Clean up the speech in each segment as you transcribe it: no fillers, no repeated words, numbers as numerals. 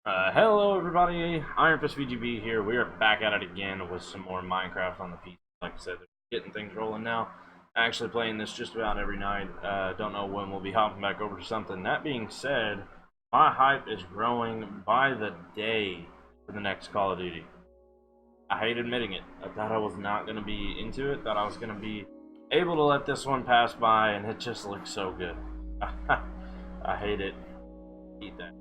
Hello everybody, Iron Fist VGB here. We are back at it again with some more Minecraft on the PC. Like I said, getting things rolling now. Actually playing this just about every night. Don't know when we'll be hopping back over to something. That being said, my hype is growing by the day for the next Call of Duty. I hate admitting it. I thought I was not going to be into it. Thought I was going to be able to let this one pass by, and it just looks so good. I hate it. Eat that.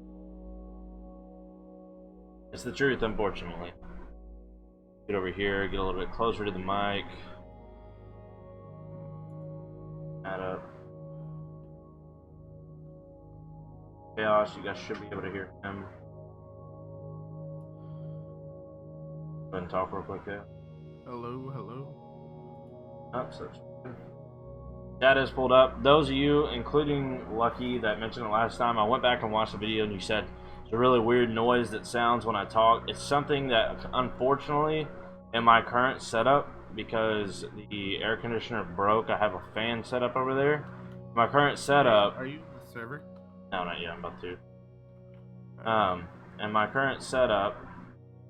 It's the truth, unfortunately. Get over here, get a little bit closer to the mic. Add up. Chaos, you guys should be able to hear him. Go ahead and talk real quick, yeah. Hello, hello. Up, so that is pulled up. Those of you, including Lucky, that mentioned it last time, I went back and watched the video and you said it's a really weird noise that sounds when I talk. It's something that, unfortunately, in my current setup, because the air conditioner broke, I have a fan set up over there. My current setup... Are you the server? No, not yet. I'm about to. And my current setup,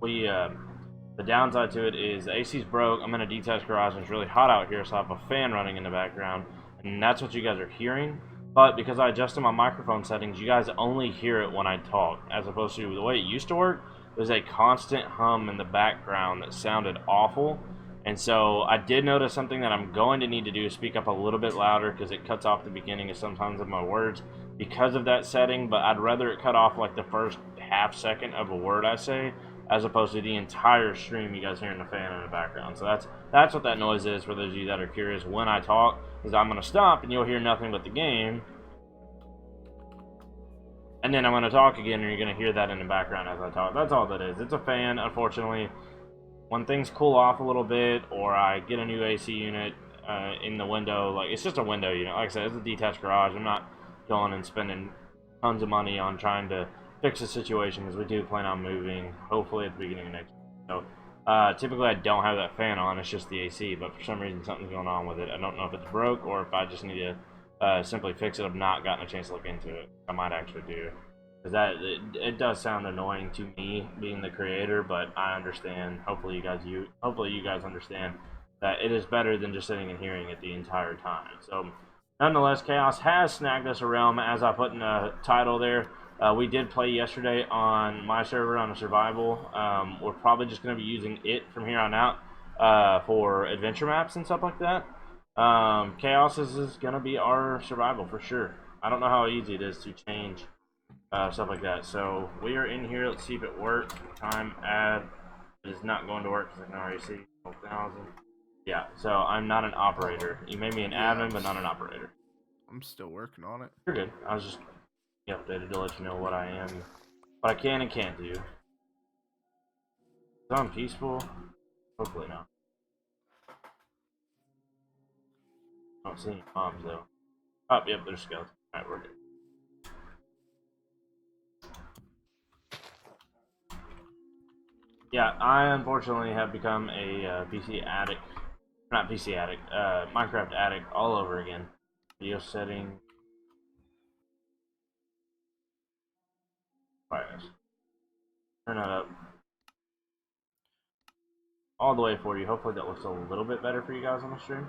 the downside to it is the AC's broke. I'm in a detached garage and it's really hot out here, so I have a fan running in the background, and that's what you guys are hearing. But because I adjusted my microphone settings, you guys only hear it when I talk, as opposed to the way it used to work. There's a constant hum in the background that sounded awful. And so I did notice something that I'm going to need to do is speak up a little bit louder, because it cuts off the beginning of sometimes of my words because of that setting. But I'd rather it cut off like the first half second of a word I say, as opposed to the entire stream you guys hearing the fan in the background. So that's what that noise is, for those of you that are curious. When I talk, is I'm going to stop and you'll hear nothing but the game, and then I'm going to talk again and you're going to hear that in the background as I talk. That's all that is. It's a fan. Unfortunately, when things cool off a little bit, or I get a new AC unit in the window, like, it's just a window unit. Like I said, it's a detached garage. I'm not going and spending tons of money on trying to fix the situation, because we do plan on moving hopefully at the beginning of next year. So typically I don't have that fan on, it's just the AC, but for some reason something's going on with it. I don't know if it's broke or if I just need to simply fix it. I've not gotten a chance to look into it. I might actually do, because it does sound annoying to me being the creator, but I understand. Hopefully you guys understand that it is better than just sitting and hearing it the entire time. So nonetheless, Chaos has snagged us a realm, as I put in the title there. We did play yesterday on my server on a survival. We're probably just going to be using it from here on out for adventure maps and stuff like that. Chaos is going to be our survival for sure. I don't know how easy it is to change stuff like that. So we are in here. Let's see if it works. Time add. It is not going to work because I can already see 12,000. Yeah, so I'm not an operator. You made me an admin, but not an operator. I'm still working on it. You're good. I was just updated to let you know what I am, what I can and can't do. Is it on peaceful? Hopefully not. I don't see any mobs though. Oh, yep, there's skeletons. Alright, we're good. Yeah, I unfortunately have become a PC addict. Not PC addict, Minecraft addict all over again. Video setting. Fires. Turn that up all the way for you. Hopefully that looks a little bit better for you guys on the stream.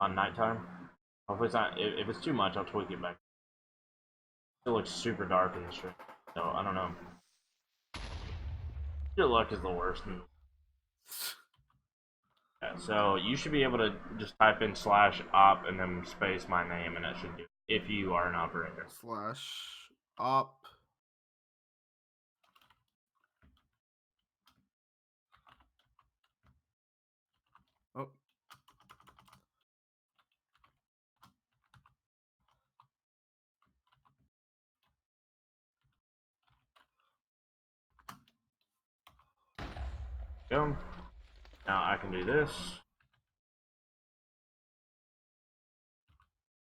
On nighttime. Hopefully it's not. If it's too much, I'll tweak it back. still looks super dark in the stream. So I don't know. Your luck is the worst. Yeah, so you should be able to just type in /op and then space my name, and that should do it if you are an operator. /op. Oh. Go. Now I can do this.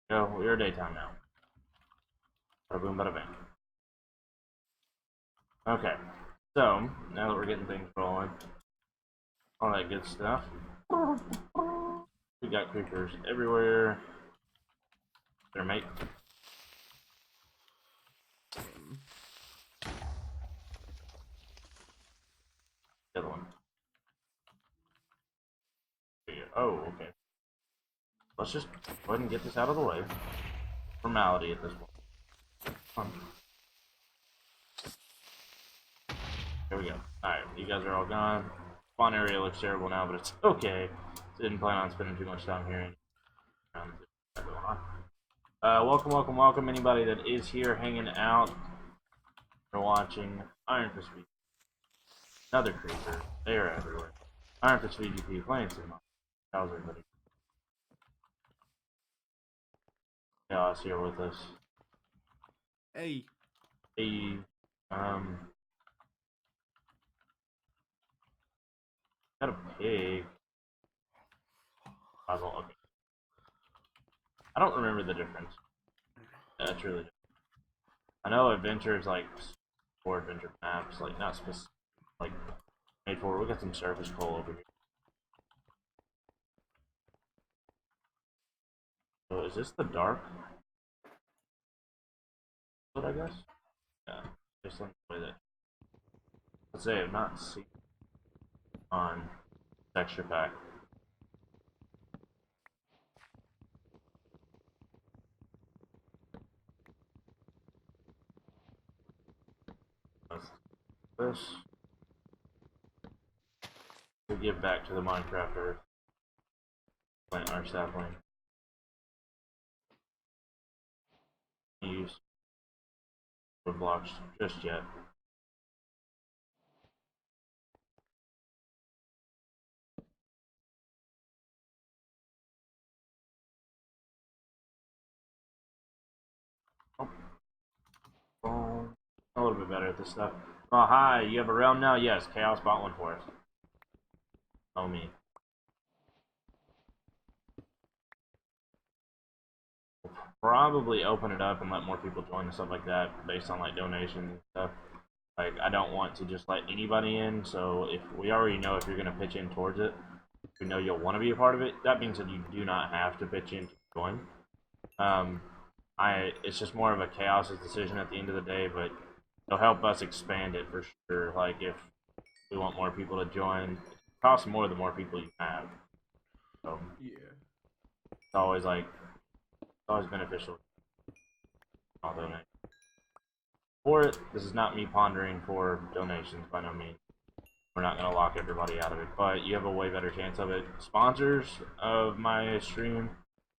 Go. We're daytime now. Bada boom, bada bang. Okay. So now that we're getting things rolling, all that good stuff. We got creepers everywhere. Their mate. The other one. Oh, okay. Let's just go ahead and get this out of the way. Formality at this point. Come on. There we go. Alright, you guys are all gone. Spawn area looks terrible now, but it's okay. Didn't plan on spending too much time here. Welcome, welcome, welcome. Anybody that is here hanging out or watching Iron Fist VGP. Another creeper. They are everywhere. Iron Fist VGP playing some. How's everybody? Chaos here with us. Hey. Hey, got a pig. Puzzle. Okay. I don't remember the difference. That's really different. I know adventure is like for adventure maps, like not specific, like made for. We got some surface coal over here. So is this the dark? What I guess? Yeah, just like the way that. Let's say I've not seen on texture pack. This. We'll give back to the Minecraft Earth. Plant our sapling. Use wood blocks just yet. Oh, a little bit better at this stuff. Oh, hi, you have a realm now? Yes, Chaos bought one for us. Oh, me. We'll probably open it up and let more people join and stuff like that based on like donations and stuff. Like, I don't want to just let anybody in, so if we already know if you're going to pitch in towards it, we know you'll want to be a part of it. That being said, you do not have to pitch in to join. It's just more of a chaos's decision at the end of the day, but it'll help us expand it for sure. Like, if we want more people to join, it costs more the more people you have. So, yeah. it's always like, it's always beneficial. I'll donate. For it, this is not me pondering for donations by no means. We're not going to lock everybody out of it, but you have a way better chance of it. Sponsors of my stream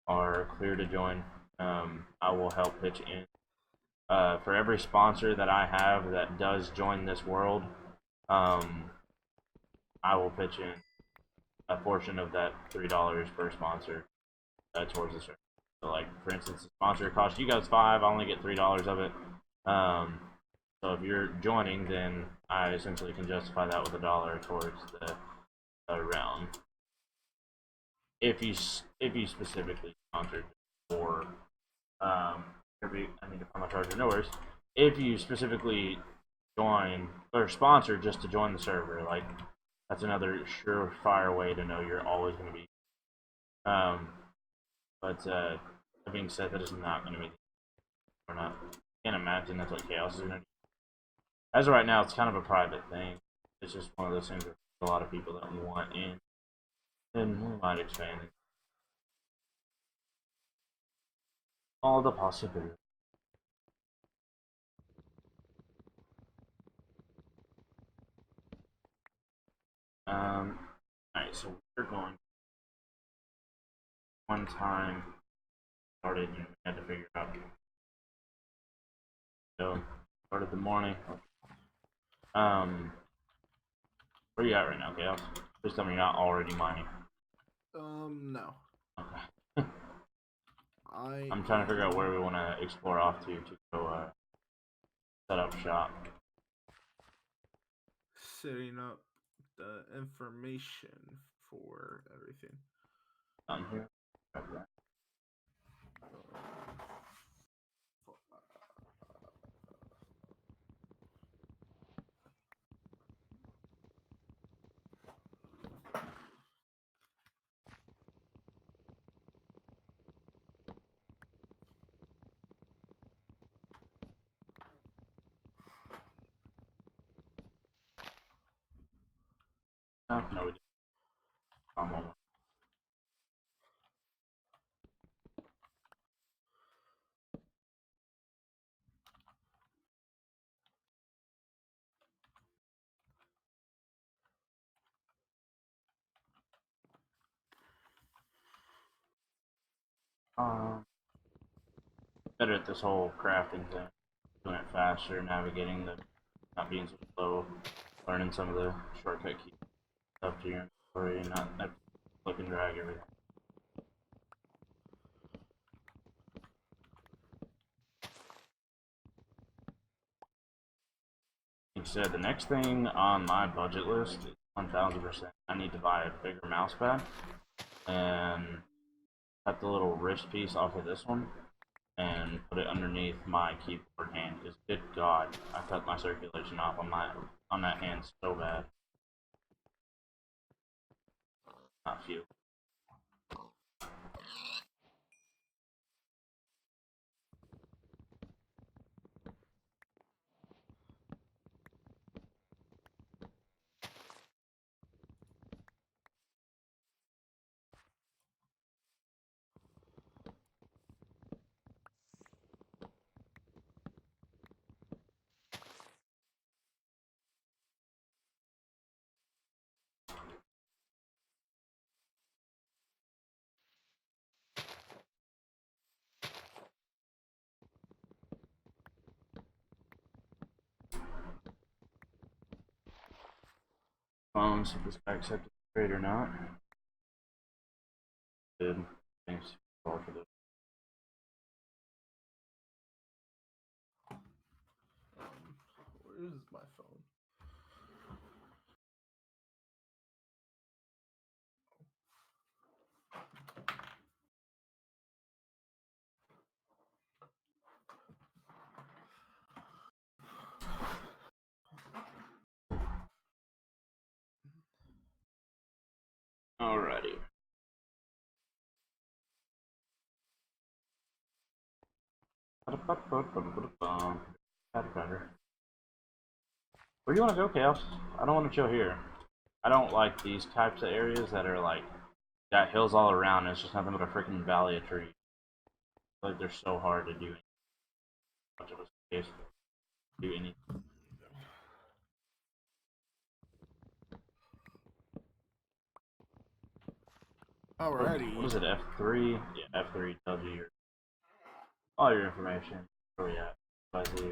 are clear to join. I will help pitch in. For every sponsor that I have that does join this world, I will pitch in a portion of that $3 per sponsor towards the service. So, like, for instance, the sponsor costs you guys $5, I only get $3 of it. So if you're joining, then I essentially can justify that with $1 towards the round. If you specifically sponsored for I mean, if I'm a charger, no worries. If you specifically join or sponsor just to join the server, like that's another surefire way to know you're always going to be. But that being said, that is not going to be. We're not. Can't imagine that's what Chaos is going to do. As of right now, it's kind of a private thing. It's just one of those things that a lot of people that want in, and we might expand it. All the possibilities. we're going one time started and we had to figure it out. So started the morning. Where you at right now, Chaos? Please tell me you're not already mining. No. Okay. I I'm trying to figure out where we want to explore off to go set up shop. setting up the information for everything. Down here. Grab that. Oh, no, we didn't. Better at this whole crafting thing. Doing it faster, navigating the, not being so slow, learning some of the shortcut key stuff to your inventory, and not click and drag everything. Like I said, the next thing on my budget list is 1000%. I need to buy a bigger mouse pad and cut the little wrist piece off of this one and put it underneath my keyboard hand. Because good God, I cut my circulation off on that hand so bad. Not few. Phones, if this guy accepted the trade or not. Good. Thanks all for this. Where is my phone? Alrighty. Where do you want to go, Chaos? I don't want to chill here. I don't like these types of areas that are like got hills all around and it's just nothing but a freaking valley of trees. Like they're so hard to do much of a space. Do anything. Alrighty. What is it? F3? Yeah, F3 tells you all your information. Where we at? I see.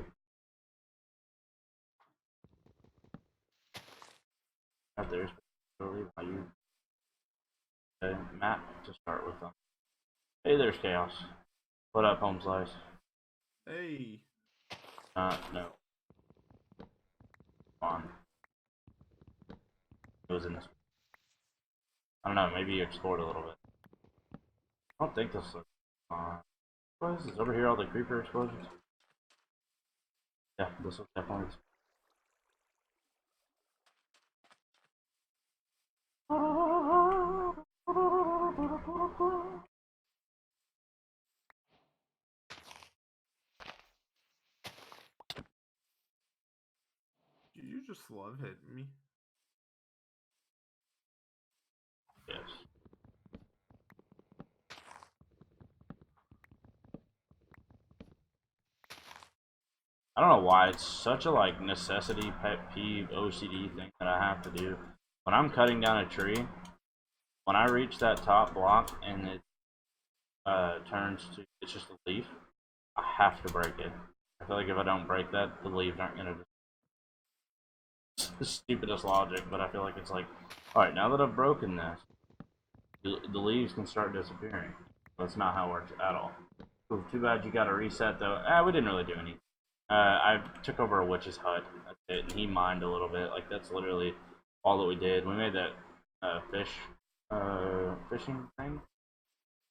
There's really why you map to start with them. Hey, there's Chaos. What up, home slice? Hey. No. On. It was in this. I don't know. Maybe you explored a little bit. I don't think this looks. What is this? Over here, all the creeper explosions. Yeah, this looks definitely. Do you just love hitting me? Yes. I don't know why it's such a like necessity, pet peeve, OCD thing that I have to do. When I'm cutting down a tree, when I reach that top block and it turns to it's just a leaf, I have to break it. I feel like if I don't break that, the leaves aren't gonna. It's the stupidest logic, but I feel like it's like, all right, now that I've broken this, the leaves can start disappearing. That's not how it works at all. Ooh, too bad you got to reset though. We didn't really do anything. I took over a witch's hut. That's it, and he mined a little bit. Like that's literally all that we did. We made that fishing thing.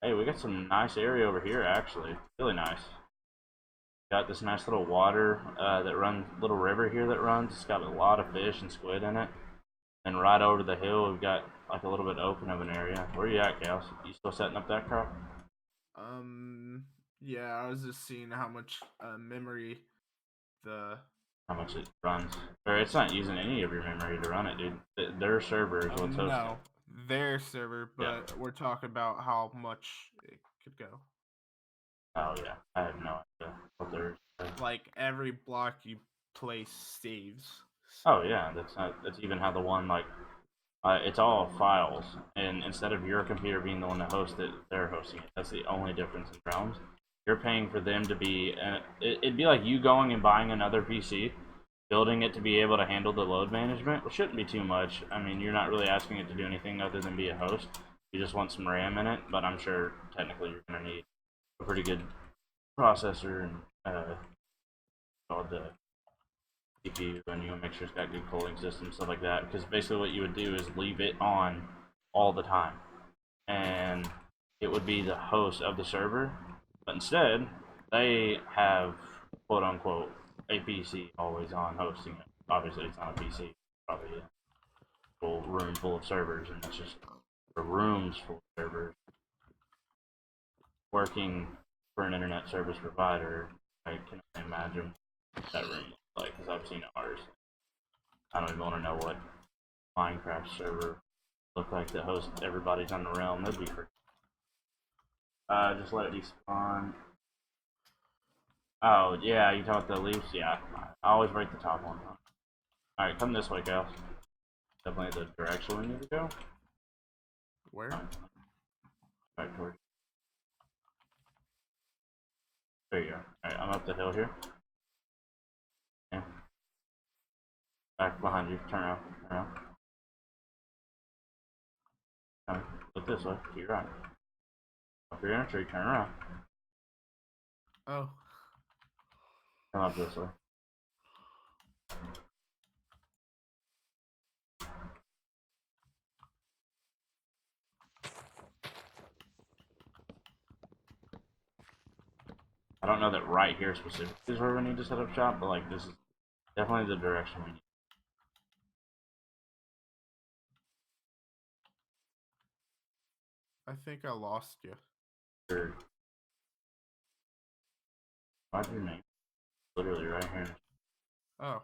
Hey, we got some nice area over here actually. Really nice. Got this nice little water that runs, little river here that runs. It's got a lot of fish and squid in it. And right over the hill, we've got like a little bit open of an area. Where are you at, Cal? You still setting up that crop? Yeah, I was just seeing how much memory the How much it runs? Or it's not using any of your memory to run it, dude. Their server is what's hosting. no, their server, but Yeah. we're talking about how much it could go. Oh yeah, I have no idea what they're. Like every block you place saves. Oh yeah, that's even how the one like it's all files, and instead of your computer being the one to host it, they're hosting it. That's the only difference in realms. You're paying for them to be, it'd be like you going and buying another PC, building it to be able to handle the load management, which shouldn't be too much. I mean, you're not really asking it to do anything other than be a host. You just want some RAM in it, but I'm sure technically you're going to need a pretty good processor and all the CPU, and you want to make sure it's got good cooling system, stuff like that. Because basically, what you would do is leave it on all the time, and it would be the host of the server. But instead, they have quote unquote a PC always on hosting it. Obviously, it's not a PC, it's probably a full room full of servers, and it's just the rooms full of servers working for an internet service provider. I can only imagine that room looks like because I've seen ours. I don't even want to know what Minecraft server look like that hosts everybody's on the realm. That'd be pretty. Just let it despawn. Oh yeah, you talk the leaves. Yeah, I always break the top one. All right, come this way, Cal. Definitely the direction we need to go. Where? Back towards. There you go. All right, I'm up the hill here. Yeah. Back behind you. Turn around. Turn around. Look this way. To your right. If you're in a tree, turn around. Oh. Come up this way. I don't know that right here specifically is where we need to set up shop, but like this is definitely the direction we need. I think I lost you. Sure. What's your name? Literally right here. Oh.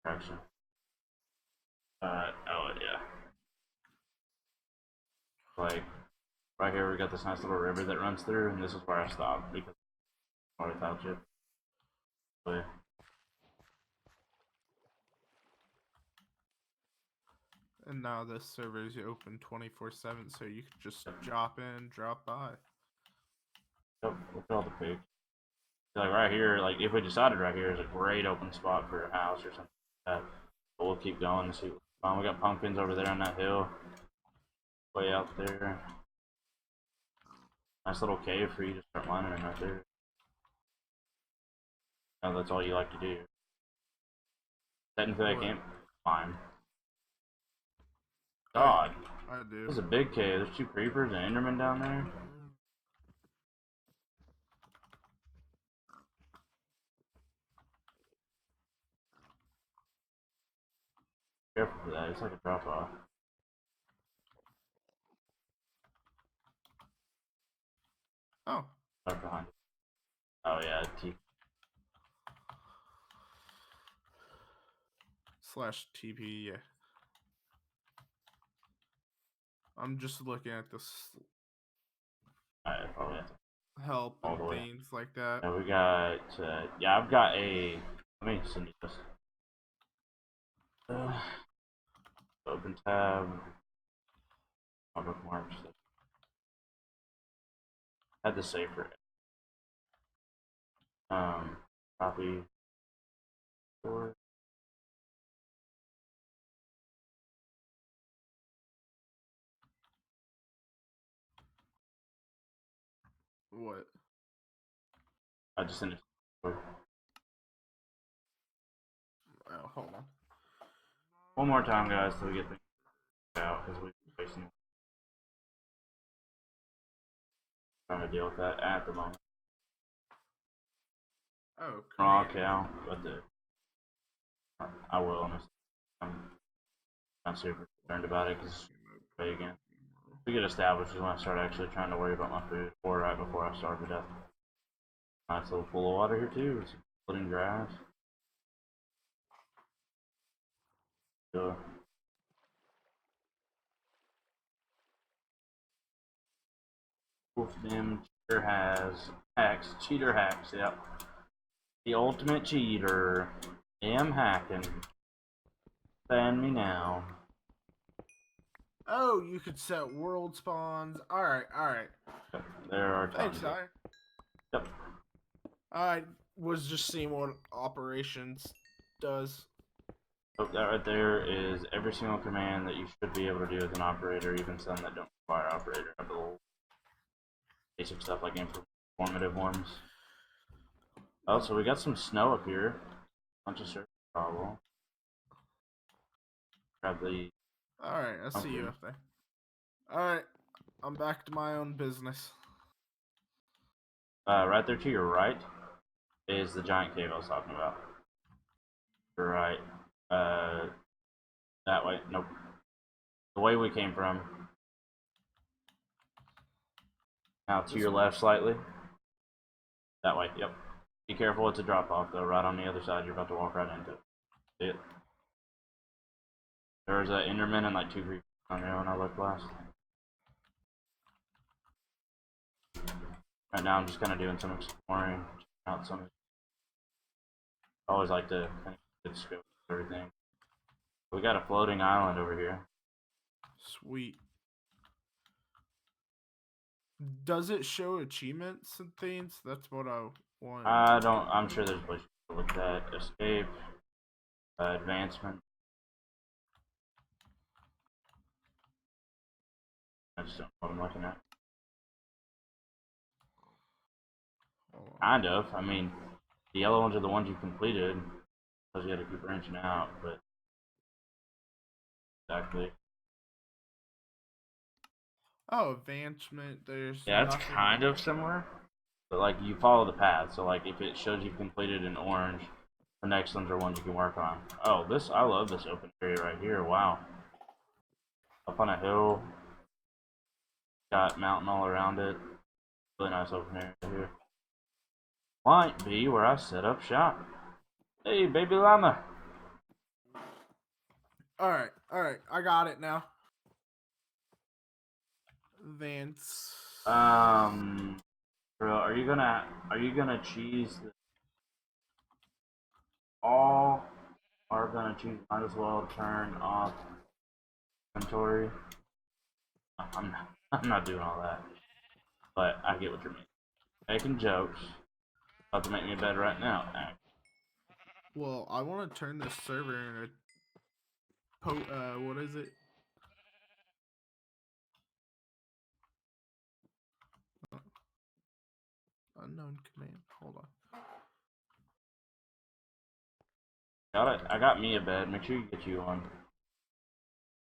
Direction. Oh yeah. Like right here, we got this nice little river that runs through, and this is where I stopped because I without you. But yeah. And now this server is open 24/7, so you could just drop in, drop by. Look at all the pigs. Like right here, like if we decided right here is a great open spot for a house or something like that. But we'll keep going and see what's fun. We got pumpkins over there on that hill. Way out there. Nice little cave for you to start mining in right there. No, that's all you like to do. Technically, I can't mine. God. I do. This is a big cave. There's two creepers and Enderman down there. Careful for that. It's like a drop off. Oh. Right behind it. Oh yeah, /TP, yeah. I'm just looking at this Alright, probably have to help all and the way. things like that. Yeah, we got. Yeah, I've got a. Let me send you this. Open tab. my bookmarks. Had to save for it. Copy. Store. What? I just sent it. Oh, hold on. One more time, guys, so we get things out because we've been facing trying to deal with that at the moment. Oh, Raw command. cow, but I will honestly. I'm not super concerned about it because again, we get established is when I start actually trying to worry about my food, or right before I starve to death. Nice little pool of water here too. It's splitting grass. Good. Wolf Dim Cheater has hacks. Cheater hacks, yep. The ultimate cheater. Am hacking. Ban me now. Oh, you could set world spawns. Alright, alright. Yep, there are Thanks, tons of. Ty. Yep. I was just seeing what operations does. So that right there is every single command that you should be able to do as an operator, even some that don't require operator. The little basic stuff like informative ones. Oh, so we got some snow up here. Bunch of surface problem. Grab the. Alright, I see you up there. Alright, I'm back to my own business. Right there to your right is the giant cave I was talking about. You're right. That way. Nope. The way we came from. Now to your left slightly. That way. Yep. Be careful. It's a drop off though. Right on the other side. You're about to walk right into it. See it? There's an Enderman and like 2 creepers on there when I looked last. Right now I'm just kind of doing some exploring, out some. I always like to kind of get scope of everything. We got a floating island over here. Sweet. Does it show achievements and things? That's what I want. I don't. I'm sure there's places to look at. Escape, advancement. I just don't know what I'm looking at. Kind of. I mean, the yellow ones are the ones you completed. Because you had to keep branching out, but exactly. Oh, advancement. There's Yeah, it's nothing. kind of similar, but like you follow the path. So like if it shows you've completed in orange, the next ones are ones you can work on. Oh, this I love this open area right here. Wow, up on a hill, got mountain all around it. Really nice open area here. Might be where I set up shop. Hey, baby llama. Alright, alright. I got it now. Vance. Bro, are you gonna cheese this all? Are gonna choose? Might as well turn off inventory. I'm not, I'm not doing all that, but I get what you mean. Making jokes. About to make me bed right now. Well, I want to turn this server into what is it? Unknown command. Hold on. Got it. I got me a bed. Make sure you get you one.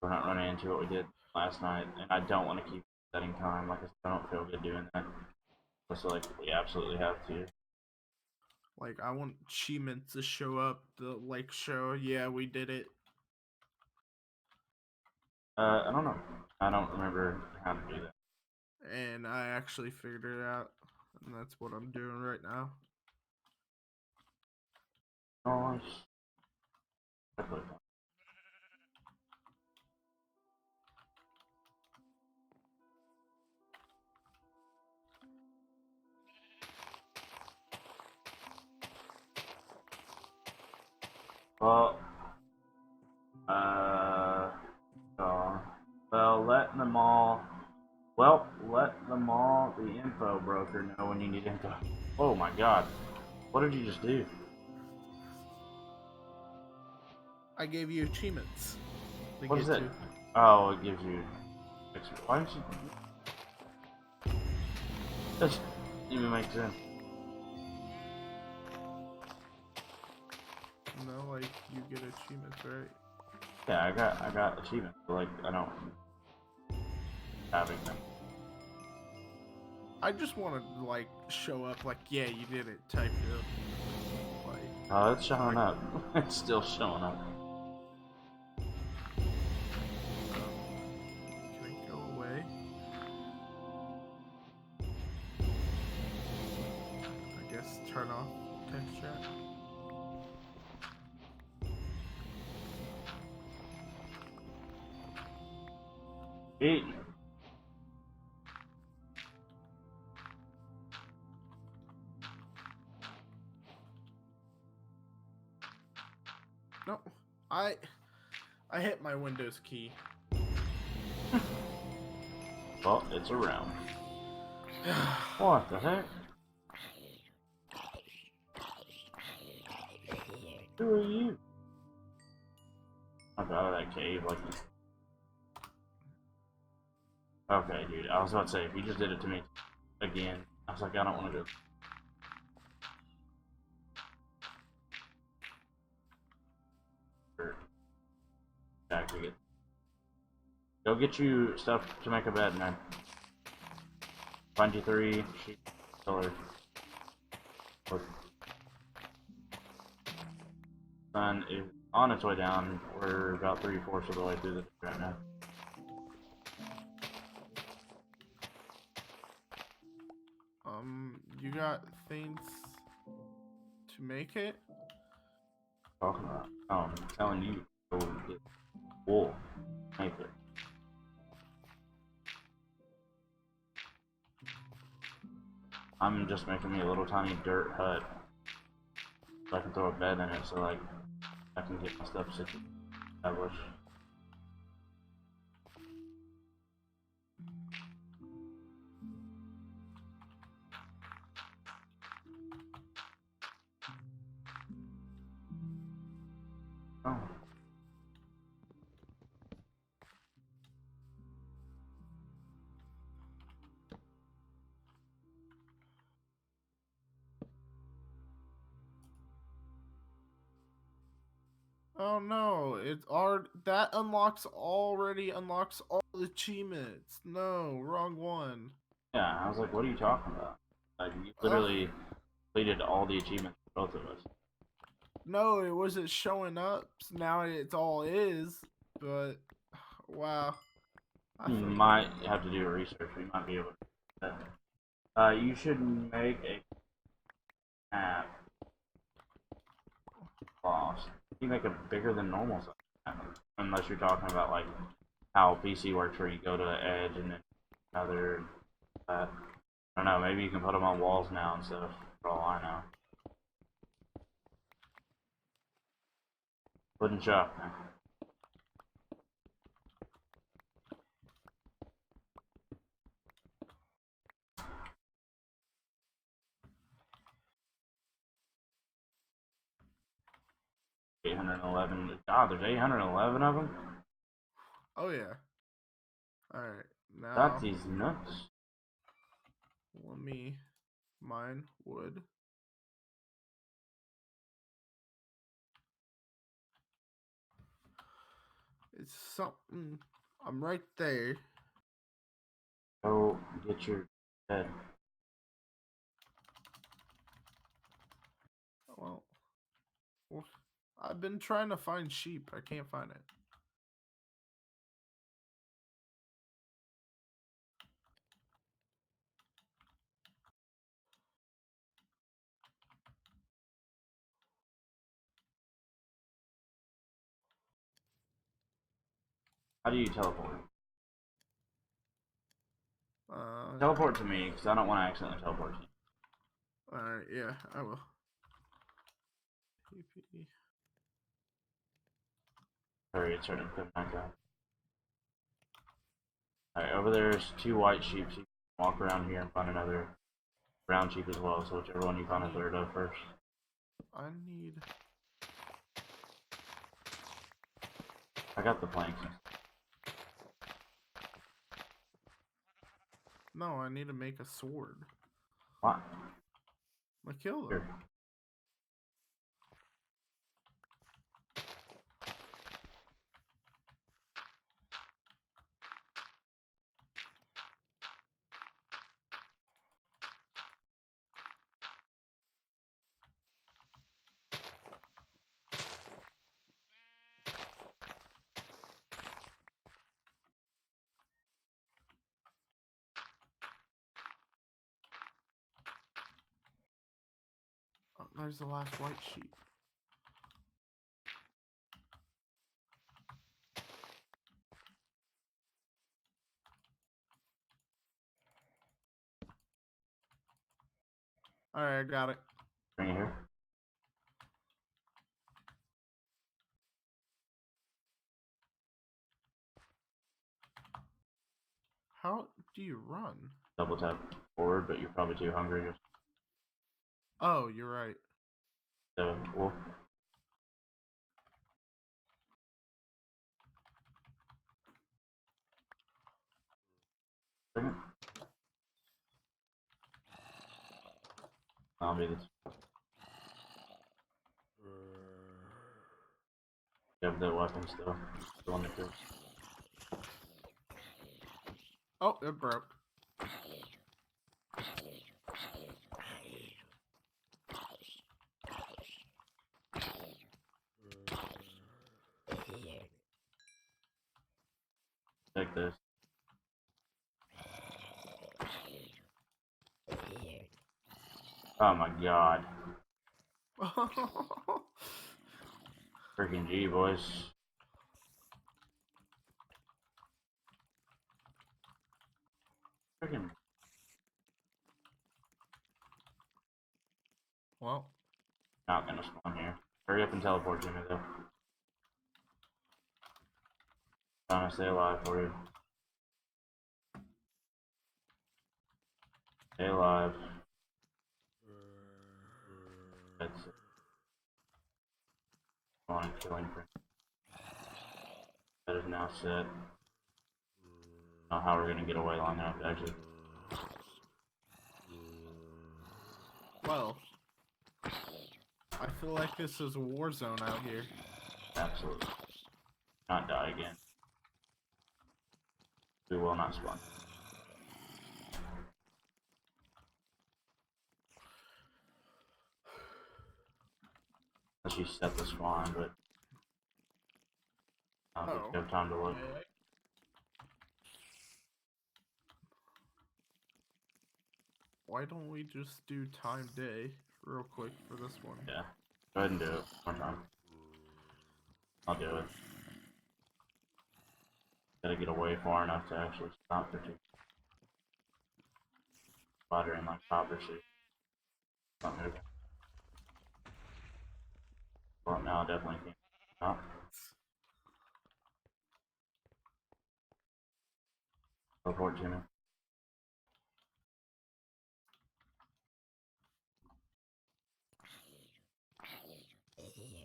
We're not running into what we did last night, and I don't want to keep setting time. Like I said, I don't feel good doing that. So like we absolutely have to. Like, I want achievements to show up. The like show, yeah, we did it. I don't know. I don't remember how to do that. And I actually figured it out. And that's what I'm doing right now. Nice. Well, well, letting them all the mall, the info broker know when you need info. Oh my god. What did you just do? I gave you achievements. What is it? Oh, it gives you... Why don't you... That doesn't even make sense. No, like, you get achievements, right? Yeah, I got achievements, but like, I don't... having them. I just want to, like, show up, like, yeah, you did it, type of, like... Oh, it's showing up. It's still showing up. Can I go away? I guess turn off text chat. Eat. No, I hit my Windows key. Well, it's around. What the heck? Who are you? I got out of that cave like this. Okay, dude. I was about to say, if you just did it to me again, I was like, I don't want to go. Actually, go get you stuff to make a bed, man. Find you 3 sheep pillars. Sun is on its way down. We're about 3/4 of the way through this right now. You got things to make it? Talking about? I'm telling you, go get wool. Make it. I'm just making me a little tiny dirt hut so I can throw a bed in it so like I can get my stuff established. Oh. Oh no, that already unlocks all the achievements. No, wrong one. Yeah, I was like, what are you talking about? Like, you literally completed all the achievements for both of us. No, it wasn't showing up. Now it's all is, but wow. You might have to do a research. We might be able to do that. You should make a map boss. You make it bigger than normal size, unless you're talking about like how PC works, where you go to the edge and then another. I don't know. Maybe you can put them on walls now and stuff. For all I know. Wooden shop. 811. God, there's 811 of them? Oh yeah. Alright, now That is nuts. let me mine wood. It's something. I'm right there. Go get your bed. Well, I've been trying to find sheep. I can't find it. How do you teleport? Uh, Teleport to me, because I don't want to accidentally teleport to you. Alright, yeah, I will. PP. Hurry, it's starting to come back up. Alright, over there's 2 white sheep. walk around here and find another brown sheep as well. So whichever one you find a third of first. I need. I got the planks. No, I need to make a sword. What? I kill them. Here. Oh, there's the last white sheep. Alright, I got it. Bring it here. How do you run? Double tap forward, but you're probably too hungry. Just Oh, you're right. the wolf. Second. I'll be this. You have the weapon still. Still on the kill. Oh, it broke. Take this. Oh my god. Freaking G, boys. Freaking. Well, Not gonna spawn here. Hurry up and teleport to me, though. Trying to stay alive for you. Stay alive. That's it. On killing for. That is now set. I don't know how we're gonna get away long enough, actually. well. I feel like this is a war zone out here. Absolutely. Not die again. We will not spawn. Unless you set the spawn, but I don't think you have time to look. Why don't we just do time day real quick for this one? Yeah. Go ahead and do it one time. I'll do it. Gotta get away far enough to actually stop the two. Spider in like copper suit. Not moving. Well, now I definitely can't stop. Report to me.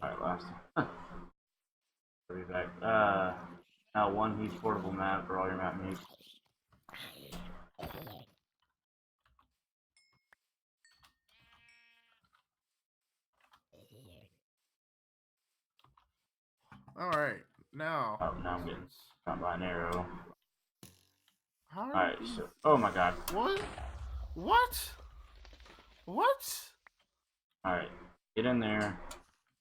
Alright, last. I'll be back. Now one huge portable map for all your map needs. Alright, now. Oh, now I'm getting shot by an arrow. How are Alright, you? so. Oh my god. What? What? What? Alright, get in there.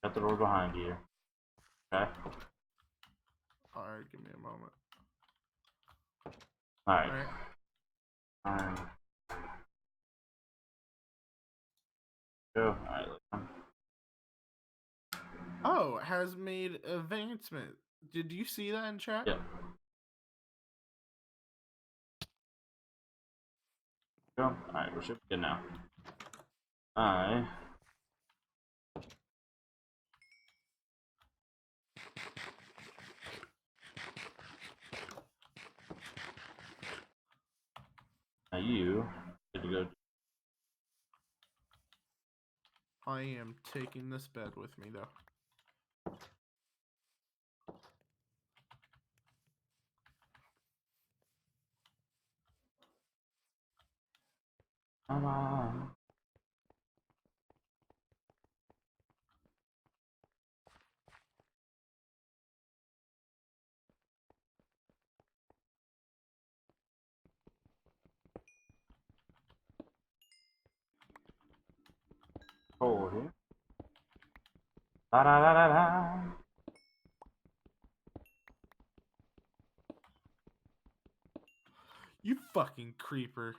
Shut the door behind you. Okay? Alright, give me a moment. Alright. Alright. Go. Alright, look. Oh, it has made advancement. Did you see that in chat? Yep. Go. Alright, we should be good now. I you get to go. I am taking this bed with me, though. Come on. Hole here. Da da da da da. You fucking creeper.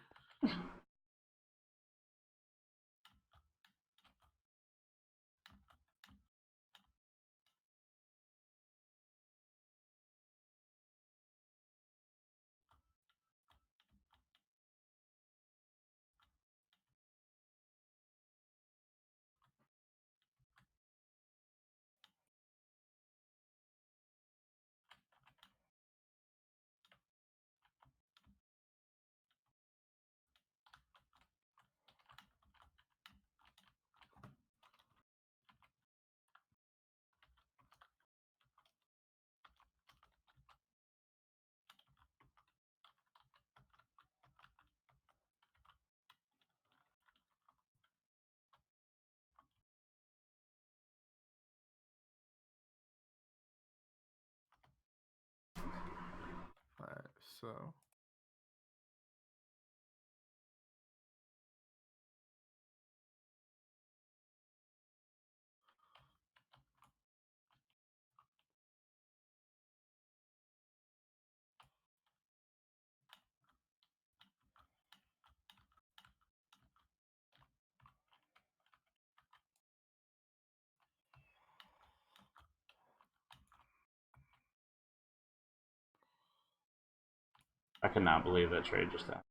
Alright, so. I cannot believe that trade just happened.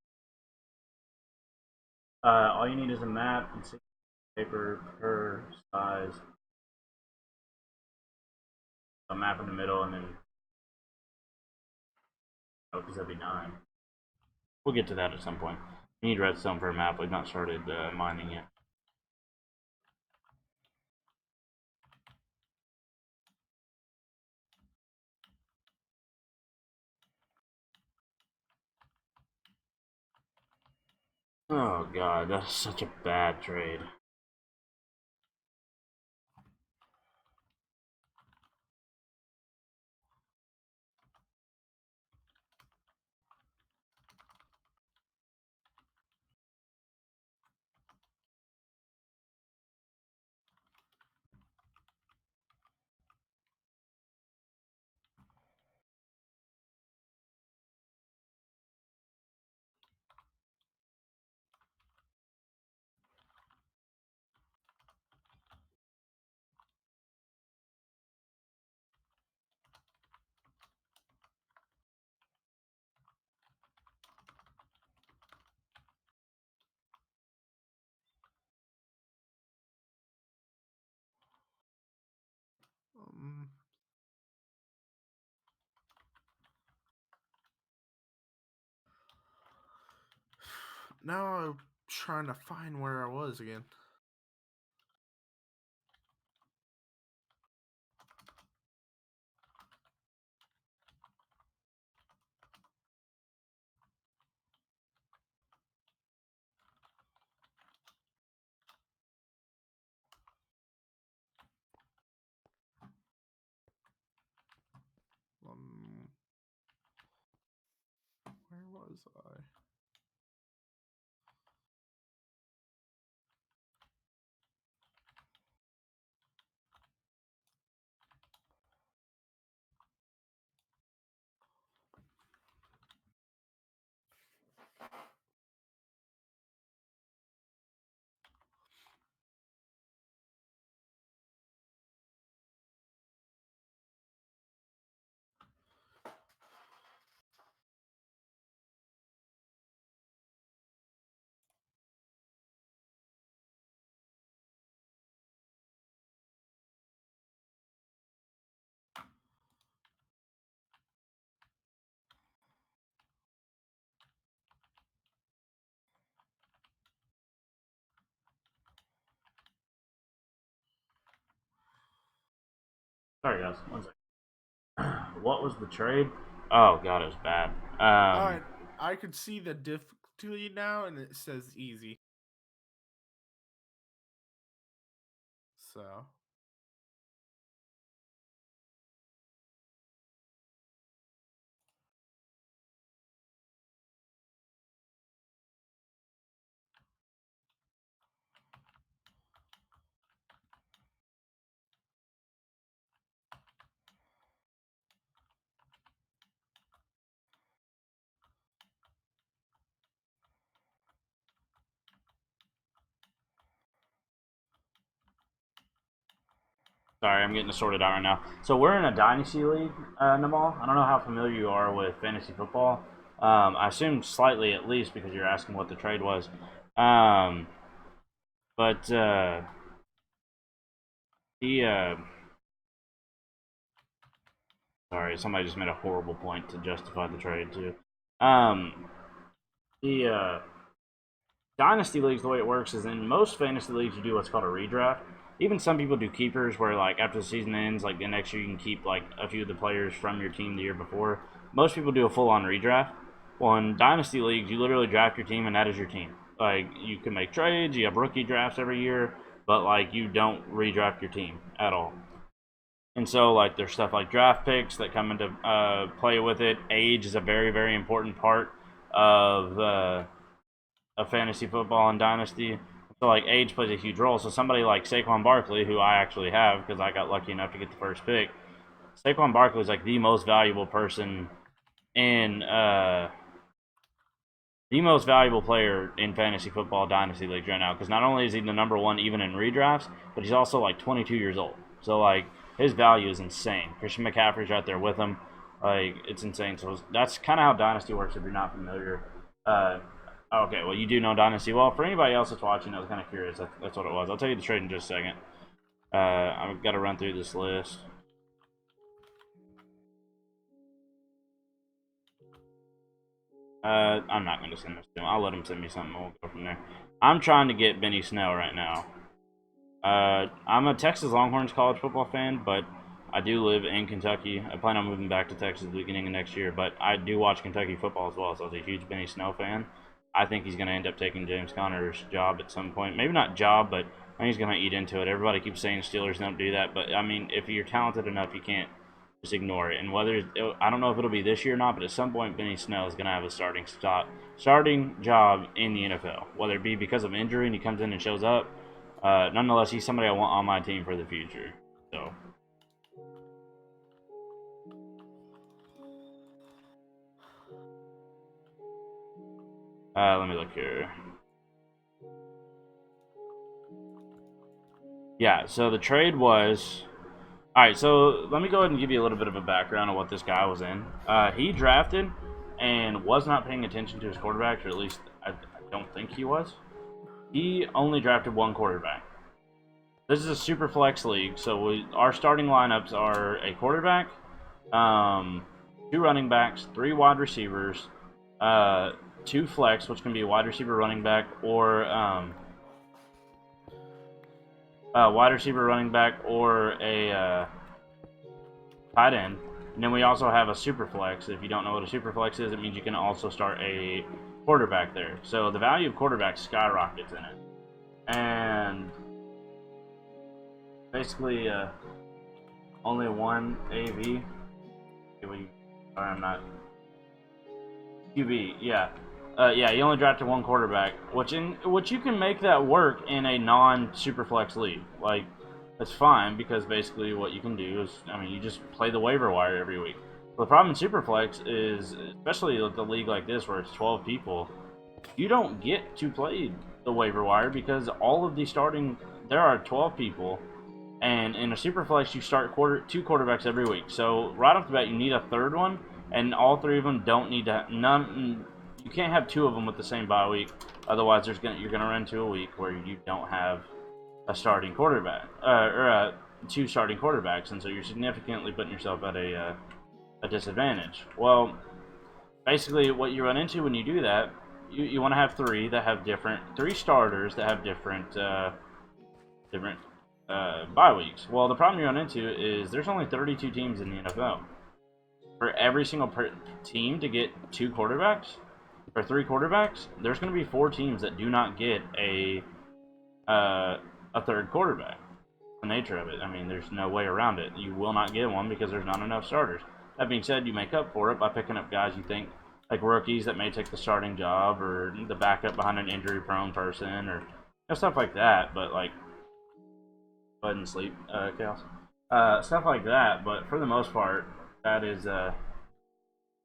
All you need is a map and paper per size. A map in the middle, and then because that'd be 9. We'll get to that at some point. We need redstone for a map. We've not started mining yet. Oh god, that's such a bad trade. Um, now I'm trying to find where I was again. Where was I? Sorry, guys. One second. What was the trade? Oh god, it was bad. Alright, I could see the difficulty now, and it says easy. So, Sorry, I'm getting it sorted out right now. So we're in a dynasty league, Namal. I don't know how familiar you are with fantasy football. I assume slightly at least because you're asking what the trade was. Um, but the sorry, somebody just made a horrible point to justify the trade too. Um, the Dynasty leagues, the way it works is in most fantasy leagues, you do what's called a redraft. Even some people do keepers, where like after the season ends, like the next year you can keep like a few of the players from your team the year before. Most people do a full-on redraft. Well, in dynasty leagues, you literally draft your team, and that is your team. Like you can make trades, you have rookie drafts every year, but like you don't redraft your team at all. And so like there's stuff like draft picks that come into play with it. Age is a very very important part of fantasy football and dynasty. So like age plays a huge role. So somebody like Saquon Barkley, who I actually have because I got lucky enough to get the first pick, Saquon Barkley is like the most valuable person in the most valuable player in fantasy football dynasty leagues right now because not only is he the number one even in redrafts, but he's also like 22 years old. So like his value is insane. Christian McCaffrey's right there with him. Like it's insane. So that's kind of how dynasty works if you're not familiar. Okay, well you do know dynasty well. For anybody else that's watching, I was kind of curious. That's what it was. I'll tell you the trade in just a second. I've got to run through this list. I'm not going to send this to him. I'll let him send me something. We'll go from there. I'm trying to get Benny Snell right now. I'm a Texas Longhorns college football fan, but I do live in Kentucky. I plan on moving back to Texas at the beginning of next year, but I do watch Kentucky football as well, so I was a huge Benny Snell fan. I think he's going to end up taking James Conner's job at some point. Maybe not job, but I think he's going to eat into it. Everybody keeps saying Steelers don't do that, but I mean, if you're talented enough, you can't just ignore it. And whether I don't know if it'll be this year or not, but at some point Benny Snell is going to have a starting job in the NFL, whether it be because of injury and he comes in and shows up. Nonetheless, he's somebody I want on my team for the future. So. Let me look here. Yeah, so the trade was... Alright, so let me go ahead and give you a little bit of a background on what this guy was in. He drafted and was not paying attention to his quarterbacks, or at least I don't think he was. He only drafted one quarterback. This is a super flex league, so our starting lineups are a quarterback, two running backs, three wide receivers, two flex, which can be a wide receiver, running back, or wide receiver, running back, or a tight end. And then we also have a super flex. If you don't know what a super flex is, it means you can also start a quarterback there. So the value of quarterback skyrockets in it. And basically only one AV. Sorry, I'm not. QB, yeah. Yeah, you only drafted one quarterback, which you can make that work in a non-superflex league. Like, that's fine because basically what you can do is, I mean, you just play the waiver wire every week. The problem in superflex is, especially with a league like this where it's 12 people, you don't get to play the waiver wire because all of the there are 12 people, and in a superflex you start two quarterbacks every week. So right off the bat, you need a third one. And all three of them don't need to none. You can't have two of them with the same bye week. Otherwise, you're gonna run into a week where you don't have a starting quarterback or two starting quarterbacks, and so you're significantly putting yourself at a disadvantage. Well, basically, what you run into when you do that, you want to have three starters that have different bye weeks. Well, the problem you run into is there's only 32 teams in the NFL. For every single team to get two quarterbacks or three quarterbacks, there's going to be four teams that do not get a third quarterback. The nature of it. I mean, there's no way around it. You will not get one because there's not enough starters. That being said, you make up for it by picking up guys you think like rookies that may take the starting job or the backup behind an injury-prone person or stuff like that. But like, go ahead and sleep, Chaos. Stuff like that. But for the most part, that is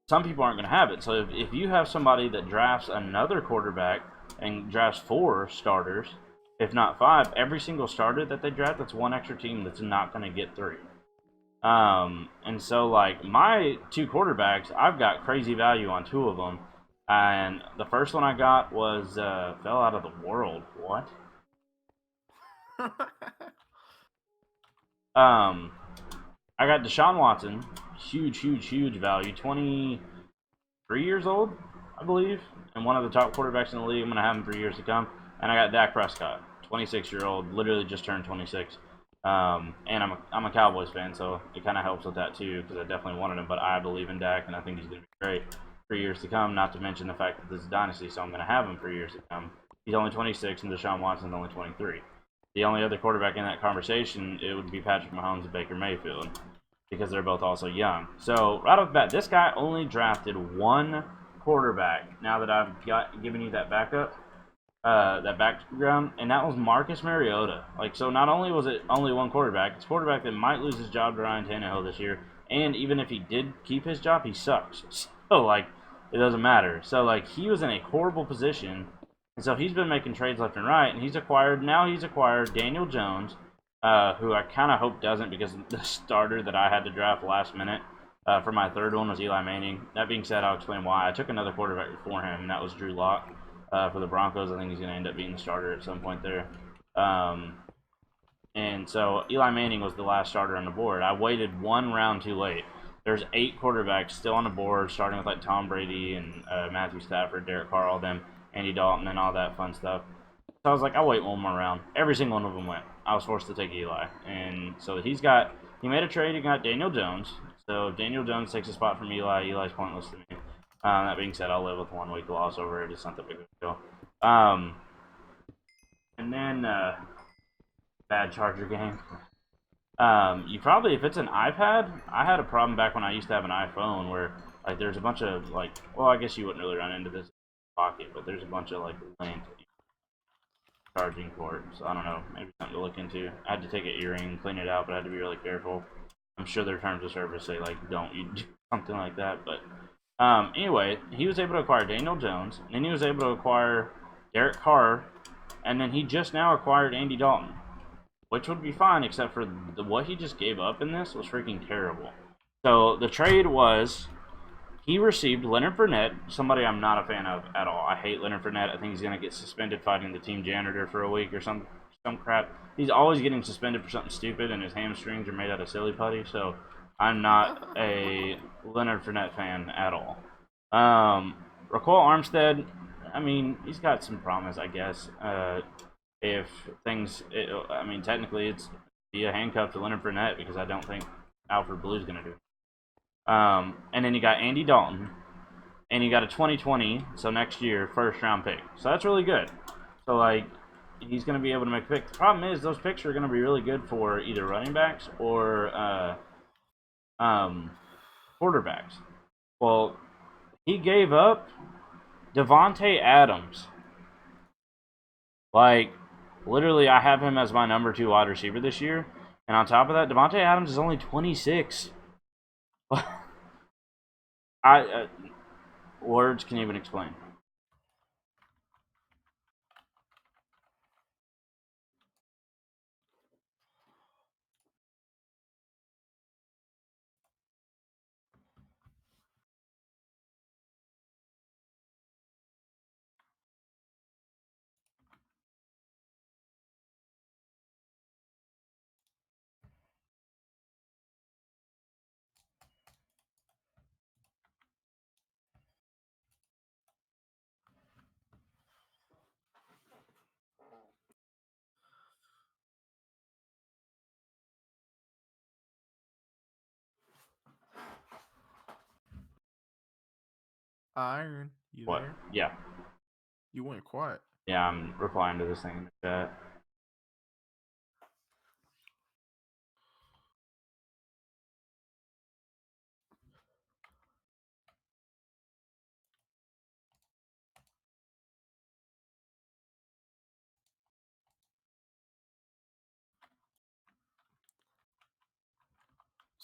some people aren't going to have it. So if you have somebody that drafts another quarterback and drafts four starters, if not five, every single starter that they draft, that's one extra team that's not going to get three. And so like my two quarterbacks, I've got crazy value on two of them. And the first one I got was fell out of the world. What? I got Deshaun Watson, huge value, 23 years old, I believe, and one of the top quarterbacks in the league. I'm gonna have him for years to come. And I got Dak Prescott, 26-year-old, literally just turned 26. And I'm a Cowboys fan, so it kind of helps with that too, because I definitely wanted him. But I believe in Dak, and I think he's gonna be great for years to come. Not to mention the fact that this is a dynasty, so I'm gonna have him for years to come. He's only 26, and Deshaun Watson's only 23. The only other quarterback in that conversation, it would be Patrick Mahomes and Baker Mayfield, because they're both also young. So right off the bat, this guy only drafted one quarterback. Now that I've given you that that background, and that was Marcus Mariota. Like, so not only was it only one quarterback, it's a quarterback that might lose his job to Ryan Tannehill this year, and even if he did keep his job, he sucks. So like, it doesn't matter. So like, he was in a horrible position, and so he's been making trades left and right, and he's acquired Daniel Jones, who I kind of hope doesn't, because the starter that I had to draft last minute for my third one was Eli Manning. That being said, I'll explain why. I took another quarterback before him, and that was Drew Lock for the Broncos. I think he's going to end up being the starter at some point there. And so Eli Manning was the last starter on the board. I waited one round too late. There's 8 quarterbacks still on the board, starting with like Tom Brady and Matthew Stafford, Derek Carr, all them, Andy Dalton, and all that fun stuff. So I was like, I'll wait one more round. Every single one of them went. I was forced to take Eli. And so he made a trade. He got Daniel Jones. So if Daniel Jones takes a spot from Eli, Eli's pointless to me. That being said, I'll live with 1 week loss over it. It's not that big of a deal. And then, bad Charger game. You probably, if it's an iPad, I had a problem back when I used to have an iPhone where, like, there's a bunch of, like, well, I guess you wouldn't really run into this pocket, but there's a bunch of, like, lint charging port, so I don't know, maybe something to look into. I had to take an earring, clean it out, but I had to be really careful. I'm sure their terms of service say, like, don't you do something like that, but anyway, he was able to acquire Daniel Jones, and then he was able to acquire Derek Carr, and then he just now acquired Andy Dalton, which would be fine, except for what he just gave up in this was freaking terrible. So the trade was, he received Leonard Fournette, somebody I'm not a fan of at all. I hate Leonard Fournette. I think he's going to get suspended fighting the team janitor for a week or some crap. He's always getting suspended for something stupid, and his hamstrings are made out of silly putty, so I'm not a Leonard Fournette fan at all. Raquel Armstead, I mean, he's got some promise, I guess. If things, I mean, technically it's be a handcuff to Leonard Fournette, because I don't think Alfred Blue's going to do it. And then you got Andy Dalton, and you got a 2020, so next year, first round pick. So that's really good. So, like, he's going to be able to make a pick. The problem is those picks are going to be really good for either running backs or quarterbacks. Well, he gave up Devontae Adams. Like, literally, I have him as my number 2 wide receiver this year. And on top of that, Devontae Adams is only 26. Words can't even explain. Iron, you What? there? Yeah. You went quiet. Yeah, I'm replying to this thing in the chat.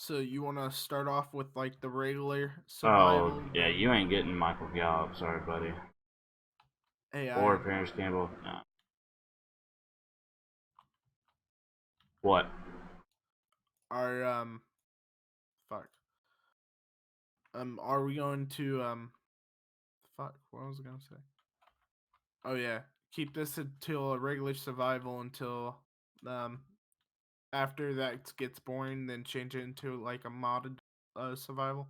So you want to start off with like the regular Oh, survival? yeah, Then you ain't getting Michael Gallup. Sorry, buddy. hey, Or Iron, Paris Campbell. No. What? are fuck are we going to fuck? What was I gonna say? Oh yeah, keep this until a regular survival until um after that gets boring, then change it into like a modded survival.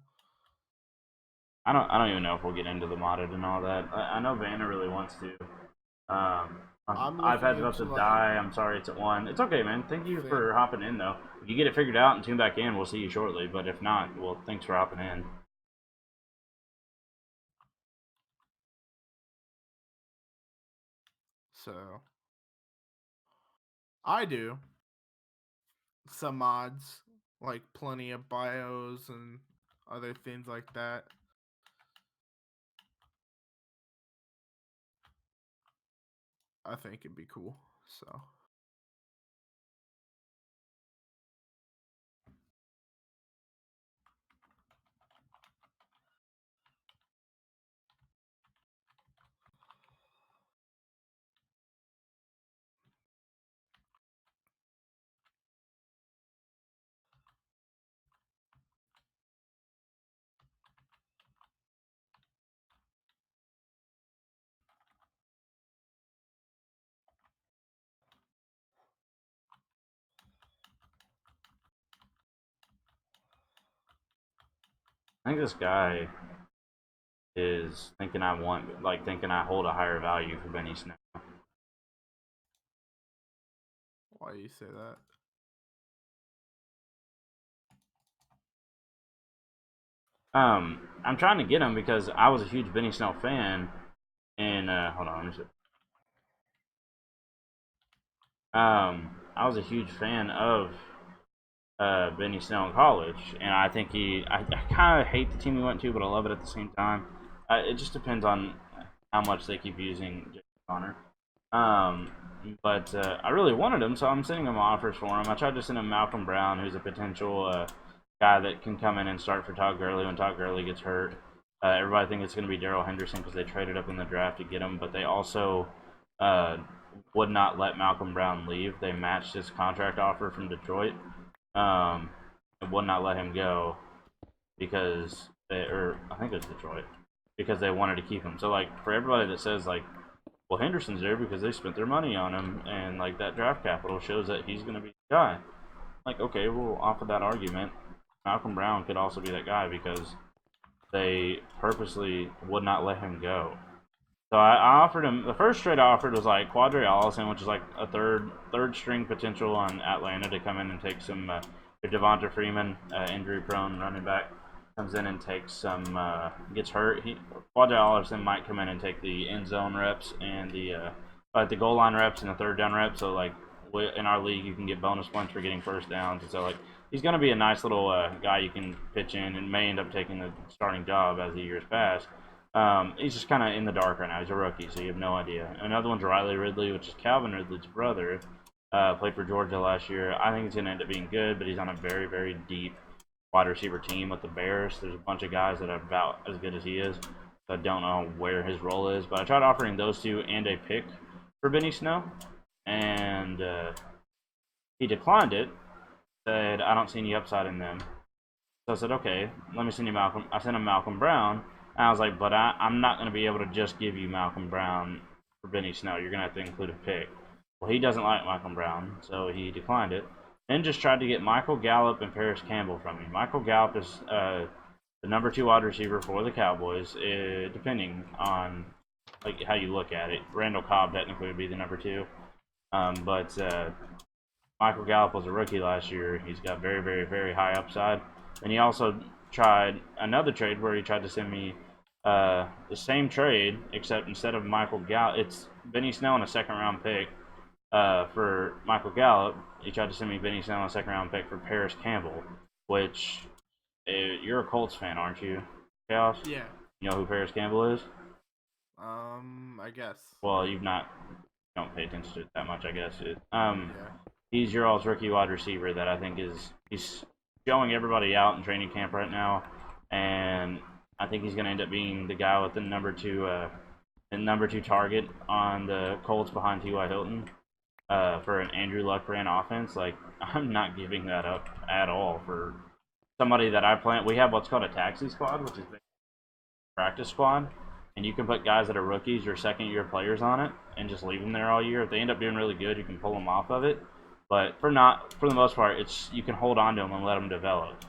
I don't even know if we'll get into the modded and all that. I know Vanna really wants to. Um, I'm looking iPad's about to into like die. I'm sorry it's at 1. It's okay, man. Thank you thing. for hopping in, though. If you get it figured out and tune back in, we'll see you shortly. But if not, well, thanks for hopping in. So I do some mods, like plenty of bios and other things like that. I think it'd be cool. So I think this guy is thinking thinking I hold a higher value for Benny Snow. why do you say that? I'm trying to get him because I was a huge Benny Snell fan, and hold on, let me see. I was a huge fan of Benny Snell in college, and I think I kind of hate the team he went to, but I love it at the same time. It just depends on how much they keep using Jake Connor. Um, but I really wanted him, so I'm sending him offers for him. I tried to send him Malcolm Brown, who's a potential guy that can come in and start for Todd Gurley when Todd Gurley gets hurt. Everybody thinks it's going to be Darrell Henderson because they traded up in the draft to get him, but they also uh, would not let Malcolm Brown leave. They matched his contract offer from Detroit, um, and would not let him go because or I think it was Detroit, because they wanted to keep him. So like for everybody that says like, well, Henderson's there because they spent their money on him, and like that draft capital shows that he's going to be the guy. Like, okay, we'll offer that argument. Malcolm Brown could also be that guy because they purposely would not let him go. So I offered him, the first trade I offered was like Quadre Allison, which is like a third string potential on Atlanta to come in and take some. Devonta Freeman, injury prone running back, comes in and takes some, gets hurt. Quadre Allison might come in and take the end zone reps and the goal line reps and the third down reps. So like in our league, you can get bonus points for getting first downs. And so like he's going to be a nice little guy you can pitch in and may end up taking the starting job as the years pass. He's just kind of in the dark right now. He's a rookie, so you have no idea. Another one's Riley Ridley, which is Calvin Ridley's brother. Played for Georgia last year. I think he's going to end up being good, but he's on a very, very deep wide receiver team with the Bears. There's a bunch of guys that are about as good as he is. So I don't know where his role is, but I tried offering those two and a pick for Benny Snow, and he declined it. Said, I don't see any upside in them. So I said, okay, let me send you Malcolm. I sent him Malcolm Brown. And I was like, but I'm not going to be able to just give you Malcolm Brown for Benny Snow. You're going to have to include a pick. Well, he doesn't like Malcolm Brown, so he declined it. Then just tried to get Michael Gallup and Paris Campbell from me. Michael Gallup is the number 2 wide receiver for the Cowboys, depending on like how you look at it. Randall Cobb technically would be the number 2, but Michael Gallup was a rookie last year. He's got very, very, very high upside. And he also tried another trade where he tried to send me The same trade, except instead of Michael Gallup, it's Benny Snell and a second round pick for Michael Gallup. He tried to send me Benny Snell and a second round pick for Paris Campbell, which you're a Colts fan, aren't you, Chaos? Yeah. You know who Paris Campbell is? I guess. Well, you've not don't pay attention to it that much, I guess. Yeah. He's your all's rookie wide receiver that I think he's showing everybody out in training camp right now, and I think he's going to end up being the guy with the number two target on the Colts behind T.Y. Hilton for an Andrew Luck ran offense. Like I'm not giving that up at all for somebody that I plan. We have what's called a taxi squad, which is practice squad, and you can put guys that are rookies or second year players on it and just leave them there all year. If they end up doing really good, you can pull them off of it. But for the most part, it's you can hold on to them and let them develop.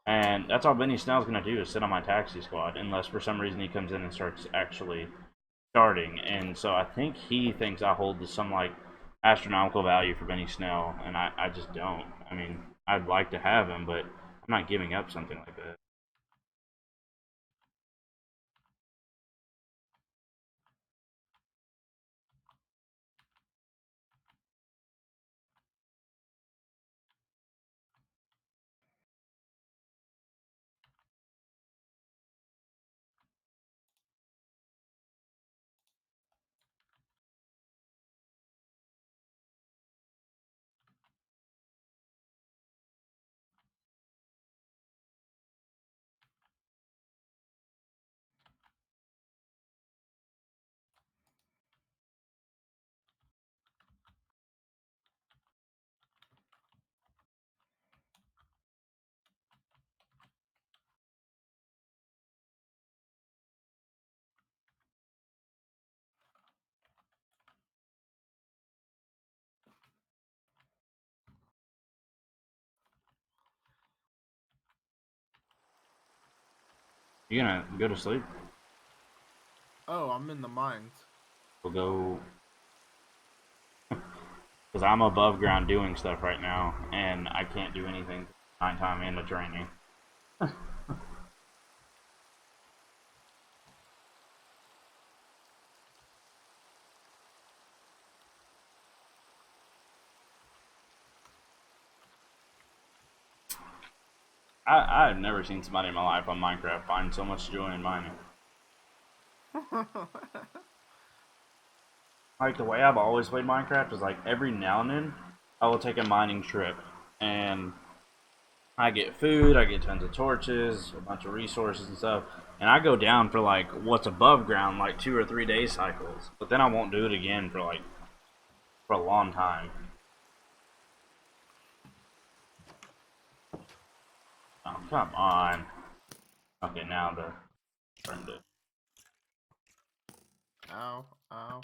And that's all Benny Snell's going to do is sit on my taxi squad, unless for some reason he comes in and starts actually starting. And so I think he thinks I hold some like astronomical value for Benny Snell, and I just don't. I mean, I'd like to have him, but I'm not giving up something like that. You gonna go to sleep? Oh, I'm in the mines. We'll go because I'm above ground doing stuff right now, and I can't do anything nighttime in the training. I've never seen somebody in my life on Minecraft find so much joy in mining. Like the way I've always played Minecraft is like every now and then I will take a mining trip, and I get food, I get tons of torches, a bunch of resources and stuff, and I go down for like what's above ground, like 2 or 3 day cycles. But then I won't do it again for a long time. Oh come on. Okay, now the turned it. Ow, ow.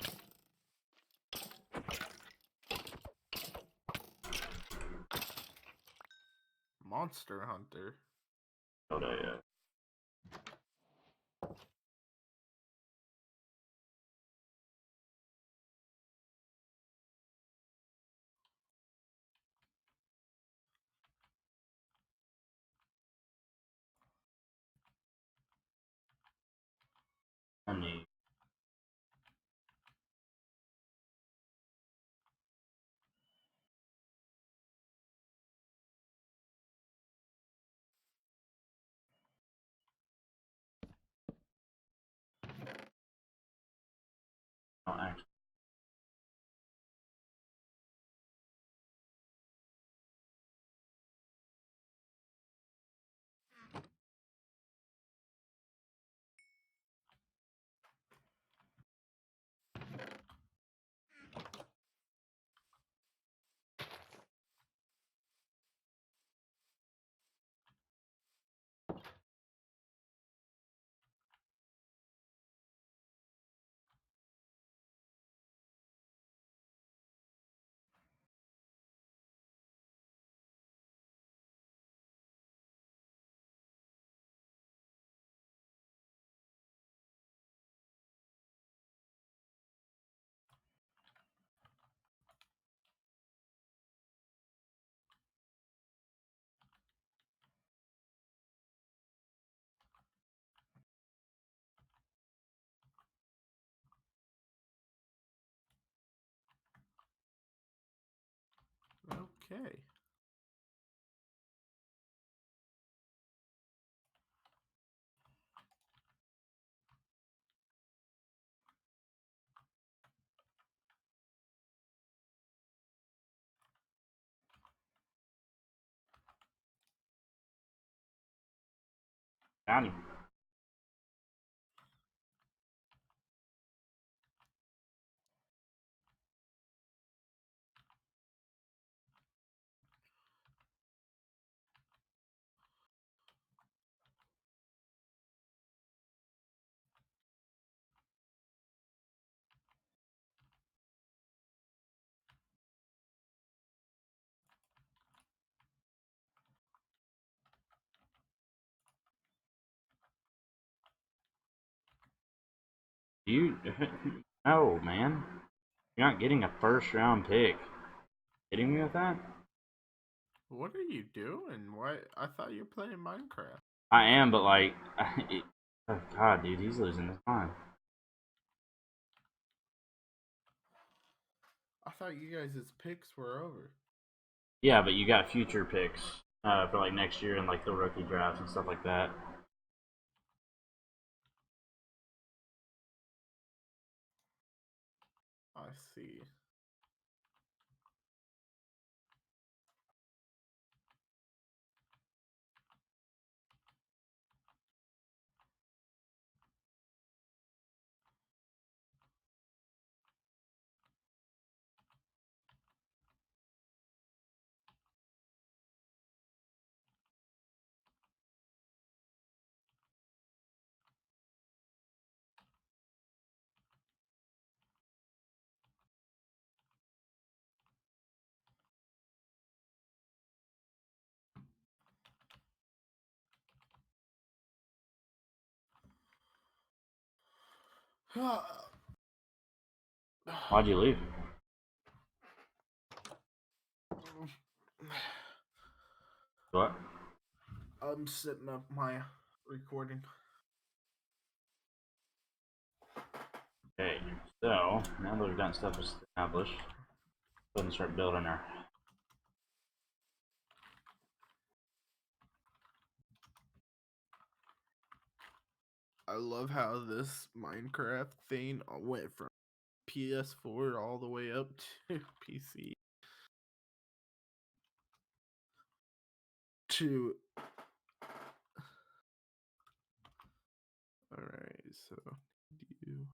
Monster Hunter. Go to, I need Okay. Got him. You no, man. You're not getting a first round pick. Kidding me with that? What are you doing? Why? I thought you were playing Minecraft. I am, but like, oh god, dude, he's losing his mind. I thought you guys' picks were over. Yeah, but you got future picks for like next year and like the rookie drafts and stuff like that. I see. Why'd you leave? What? I'm setting up my recording. Okay, so now that we've gotten stuff established, go ahead and start building our. I love how this Minecraft thing went from PS4 all the way up to PC to. All right, so you.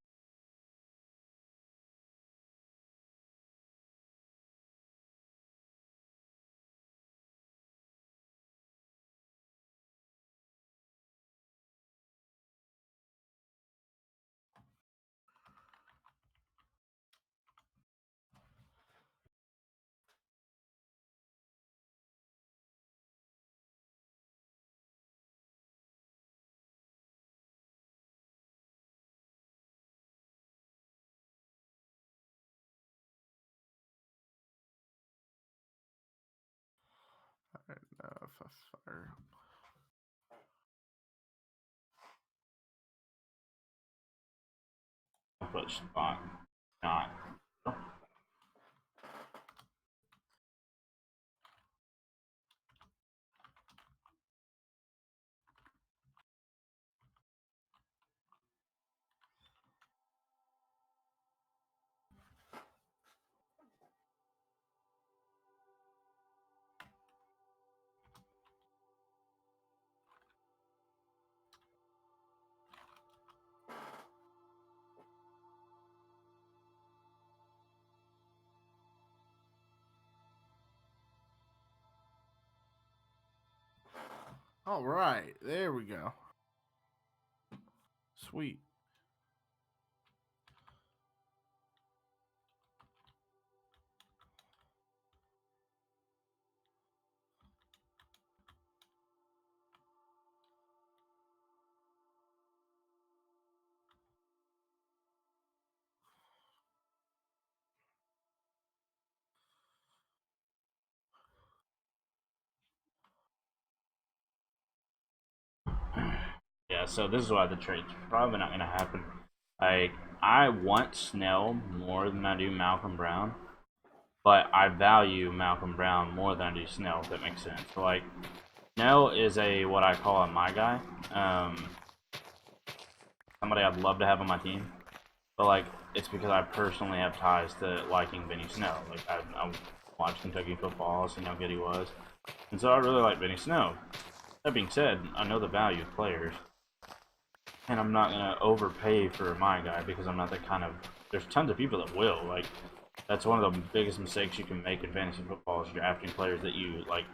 I don't know if I fire. Put spot. Not. All right, there we go. Sweet. Yeah, so this is why the trade's probably not gonna happen. Like, I want Snell more than I do Malcolm Brown, but I value Malcolm Brown more than I do Snell, if that makes sense. So, like, Snell is what I call a my guy. Somebody I'd love to have on my team. But, like, it's because I personally have ties to liking Benny Snell. Like, I watched Kentucky football, seen how good he was. And so I really like Benny Snell. That being said, I know the value of players. And I'm not going to overpay for my guy because I'm not the kind of... There's tons of people that will. Like, that's one of the biggest mistakes you can make in fantasy football is drafting players that you, like,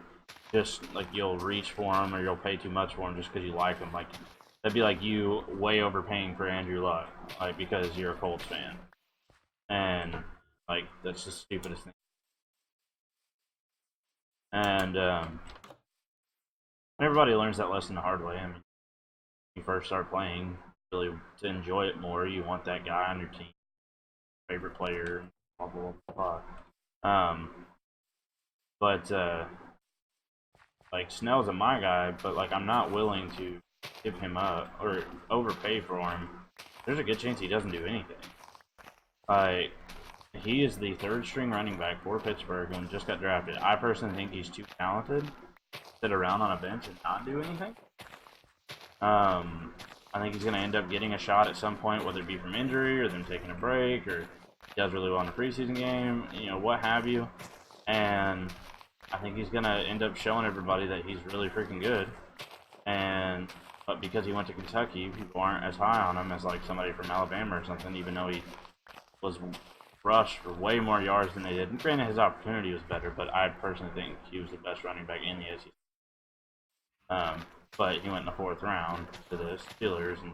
just, like, you'll reach for them or you'll pay too much for them just because you like them. Like, that'd be like you way overpaying for Andrew Luck, like, because you're a Colts fan. And, like, that's the stupidest thing. And, everybody learns that lesson the hard way. I mean, when you first start playing, really, to enjoy it more, you want that guy on your team, favorite player, blah, blah, blah, blah. But, like, Snell's a my guy, but, like, I'm not willing to give him up or overpay for him. There's a good chance he doesn't do anything. Like, he is the third string running back for Pittsburgh and just got drafted. I personally think he's too talented to sit around on a bench and not do anything. I think he's going to end up getting a shot at some point, whether it be from injury or them taking a break or he does really well in a preseason game, you know, what have you. And I think he's going to end up showing everybody that he's really freaking good. But because he went to Kentucky, people aren't as high on him as like somebody from Alabama or something, even though he was rushed for way more yards than they did. And granted, his opportunity was better, but I personally think he was the best running back in the SEC. But he went in the 4th round to the Steelers, and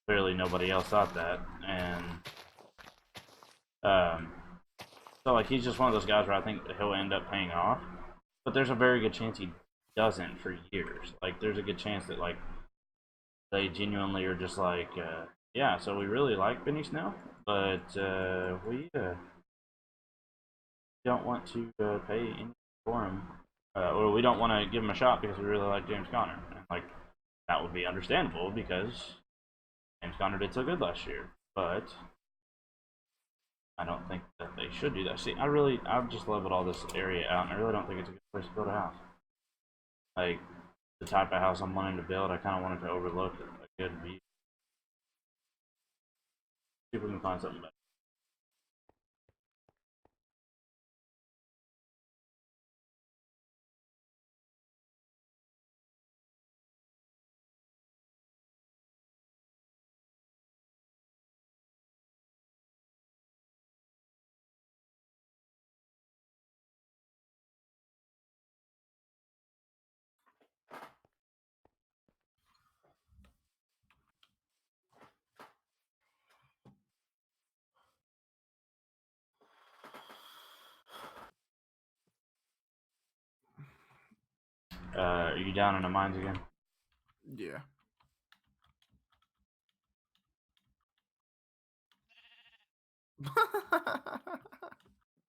clearly nobody else thought that. And so, like, he's just one of those guys where I think he'll end up paying off. But there's a very good chance he doesn't for years. Like, there's a good chance that, like, they genuinely are just like, yeah, so we really like Benny Snell, but we don't want to pay anything for him. Or we don't want to give him a shot because we really like James Conner. And, like, that would be understandable because James Conner did so good last year. But I don't think that they should do that. See, I've just leveled all this area out, and I really don't think it's a good place to build a house. Like, the type of house I'm wanting to build, I kind of wanted to overlook a good view. See if we can find something better. Are you down in the mines again? Yeah.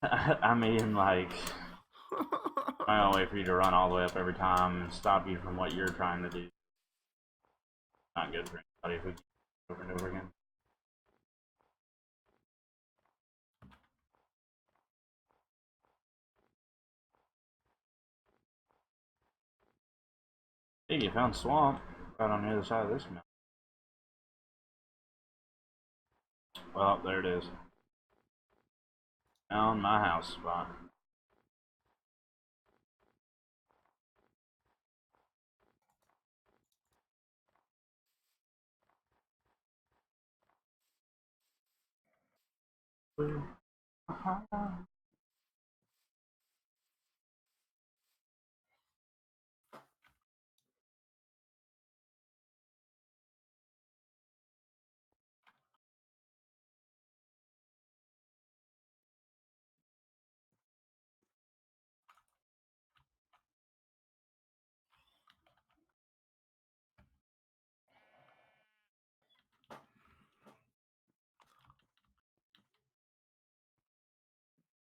I mean, like, I don't wait for you to run all the way up every time and stop you from what you're trying to do. Not good for anybody if we keep over and over again. Hey, you found swamp right on the other side of this mountain. Well, there it is. Found my house spot.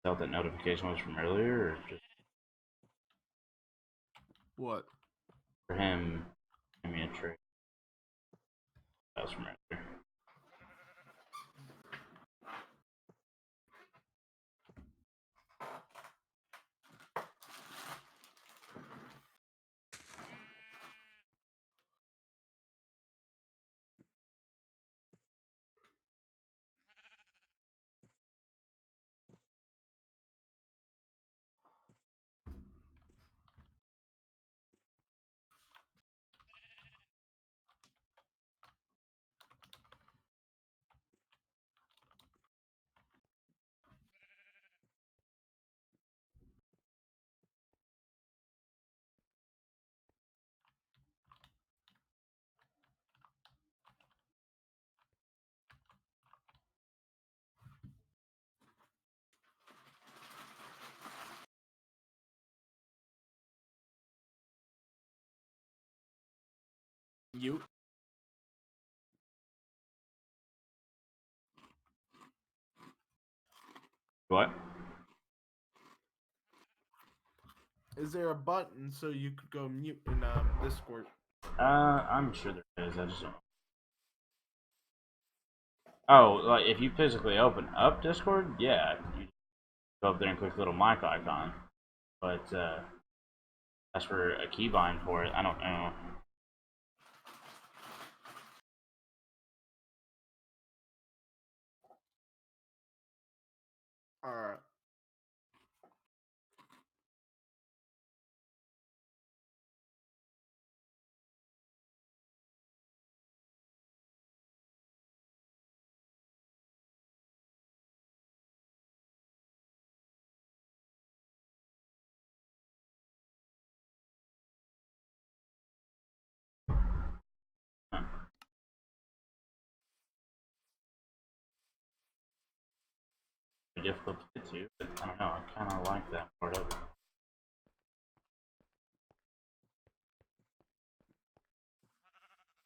Thought that notification was from earlier, or just What? for him? Give me a trick. That was from earlier. You? What? Is there a button so you could go mute in Discord? I'm sure there is. I just don't know. Oh, like if you physically open up Discord, yeah, you go up there and click the little mic icon. But as for a keybind for it, I don't know. Alright. Difficult to get to, but I don't know. I kind of like that part of it.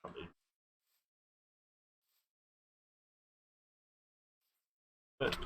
Probably. But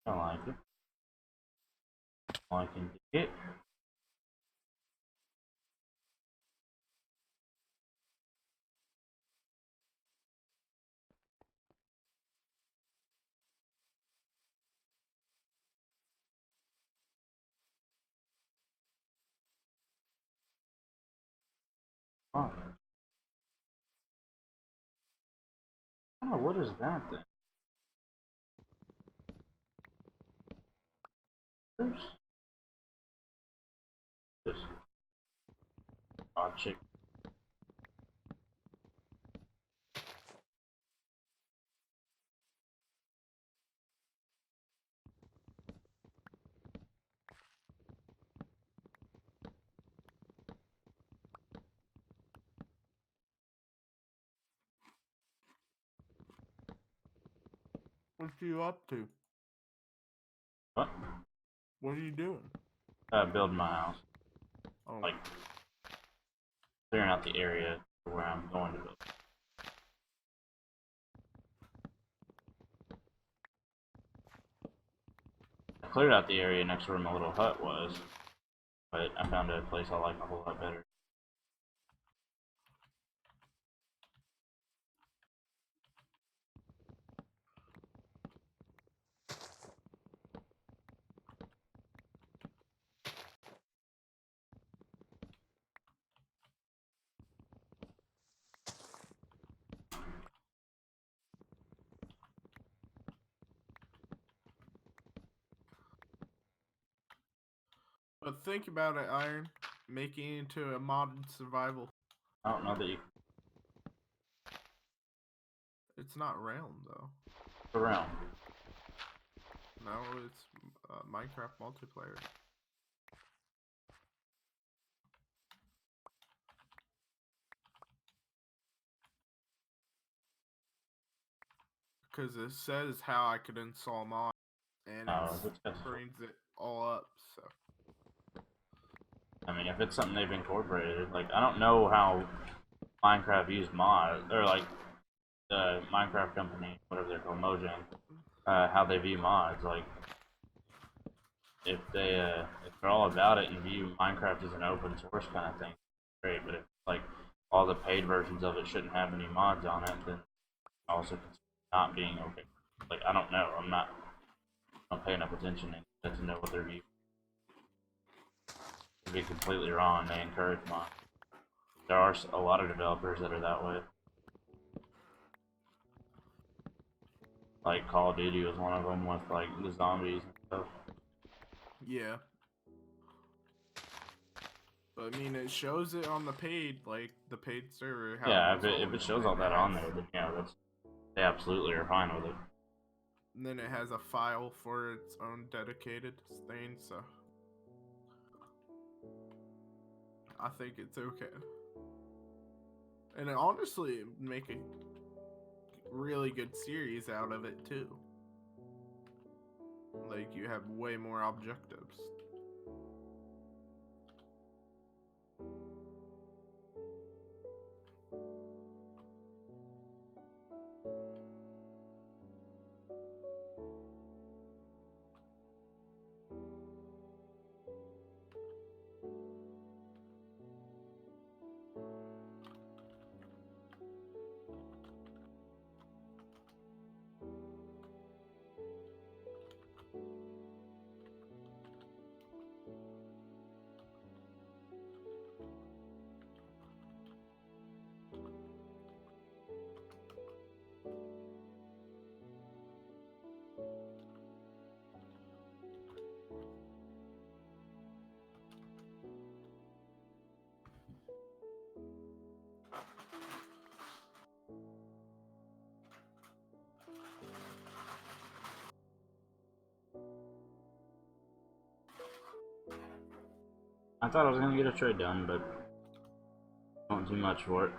I like it. I can dig it. Oh, what is that then? There's this odd chick. What you up to? What? What are you doing? Building my house. Oh. Like clearing out the area where I'm going to build. I cleared out the area next to where my little hut was, but I found a place I like a whole lot better. But think about it, Iron. Making it into a modded survival. I don't know that you It's not round though. can around. No, it's Minecraft multiplayer. Because it says how I could install mod, and it brings it all up. So I mean, if it's something they've incorporated, like I don't know how Minecraft used mods or like the Minecraft company, whatever they're called, Mojang, how they view mods. Like if they're all about it and view Minecraft as an open source kind of thing, great. But if like all the paid versions of it shouldn't have any mods on it, then also consider not being okay. Like I don't know. I'm paying enough attention to know what their view. Could be completely wrong. They encourage mods. There are a lot of developers that are that way. Like Call of Duty was one of them with like the zombies and stuff. Yeah. But I mean, it shows it on the paid, like the paid server. How Yeah, it if it shows all that on there, then yeah, they absolutely are fine with it. And then it has a file for its own dedicated thing, so I think it's okay. And it honestly make a really good series out of it too. Like you have way more objectives. I thought I was gonna get a trade done, but don't do much for it.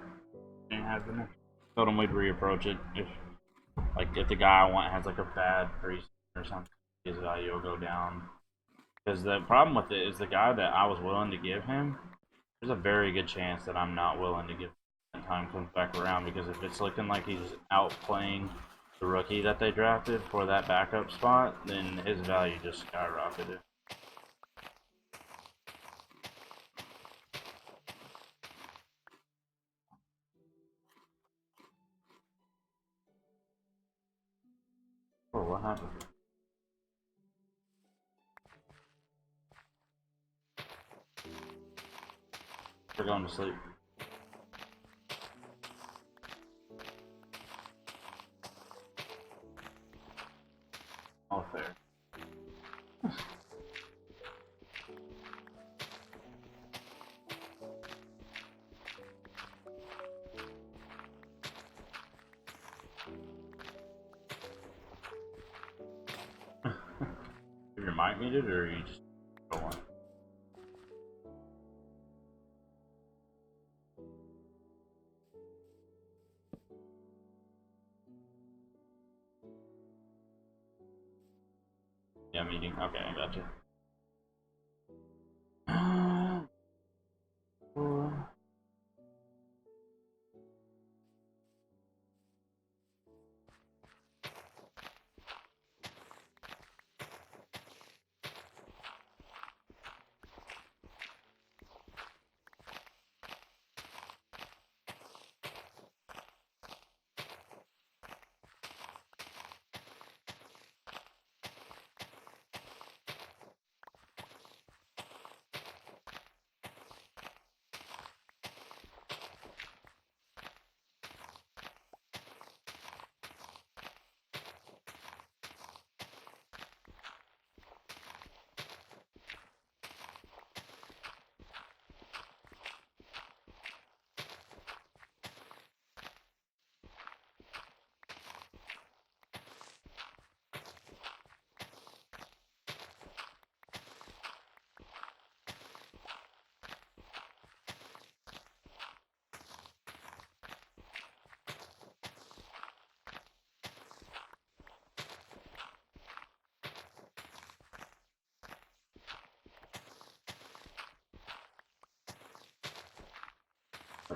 Ain't happening. Told him we'd reapproach it if the guy I want has like a bad priest or something, his value will go down. Because the problem with it is the guy that I was willing to give him, there's a very good chance that I'm not willing to give him when time comes back around. Because if it's looking like he's outplaying the rookie that they drafted for that backup spot, then his value just skyrocketed. Oh, what happened? We're going to sleep. All fair. You your mic muted, or you just go on? Yeah, meeting. Okay, I got you.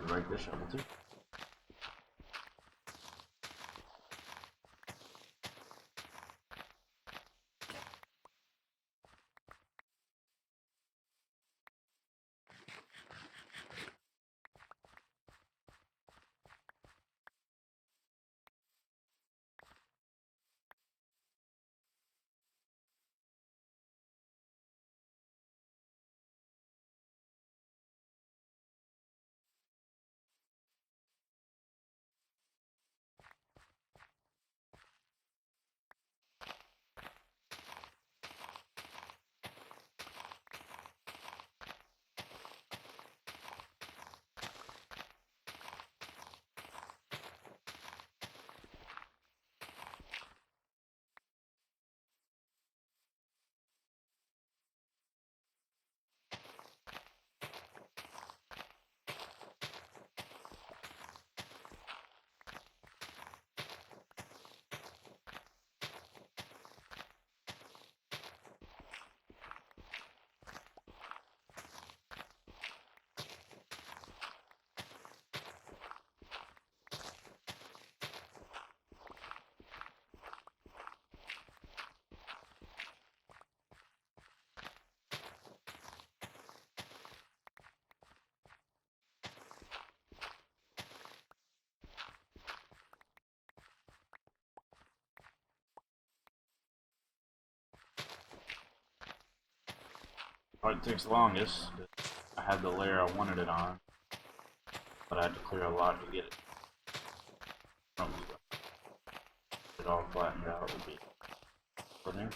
Break this shovel too. Probably takes the longest. I had the layer I wanted it on, but I had to clear a lot to get it. It all flattened out would be putting.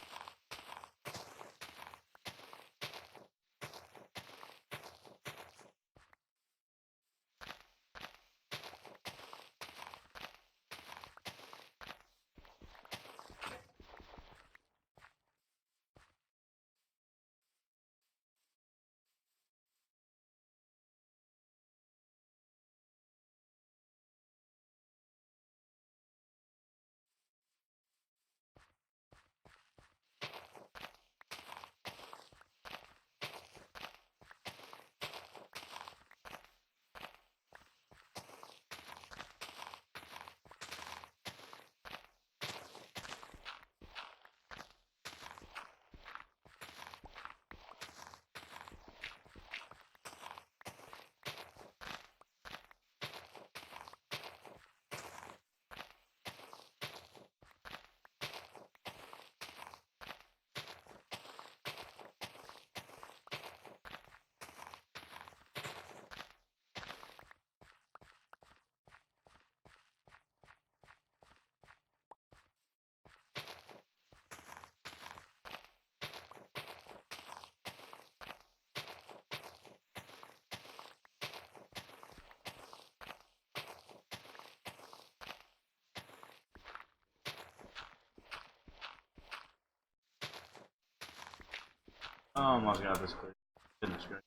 Oh, almost got this clear. Goodness gracious.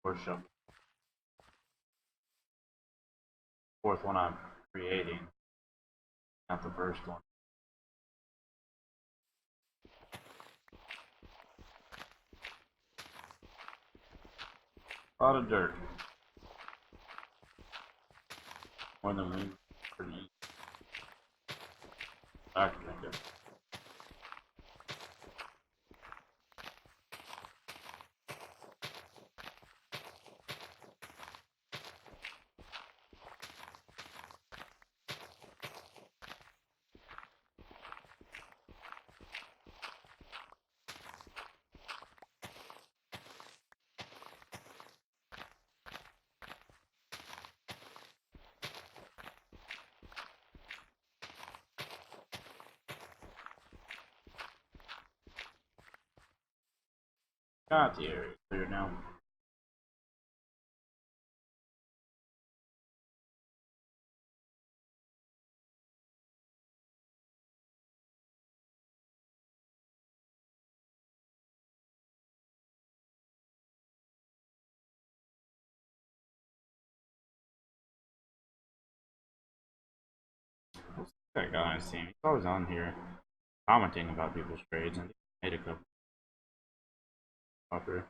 Fourth shovel. Fourth one I'm creating, not the first one. A lot of dirt. More than we need. I can think of. Got the area clear now. That guy I seen, he's always on here commenting about people's trades and he made a couple popular.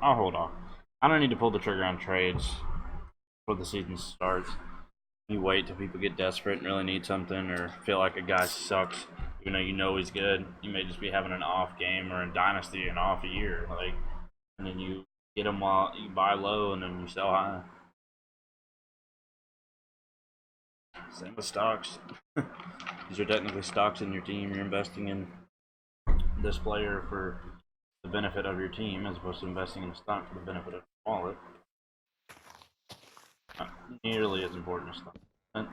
I'll hold off. I don't need to pull the trigger on trades before the season starts. You wait till people get desperate and really need something, or feel like a guy sucks, even though you know he's good. You may just be having an off game, or in Dynasty an off year, like, and then you get them while you buy low and then you sell high. Same with stocks. These are technically stocks in your team. You're investing in this player for the benefit of your team, as opposed to investing in a stock for the benefit of your wallet. Not nearly as important as stock. There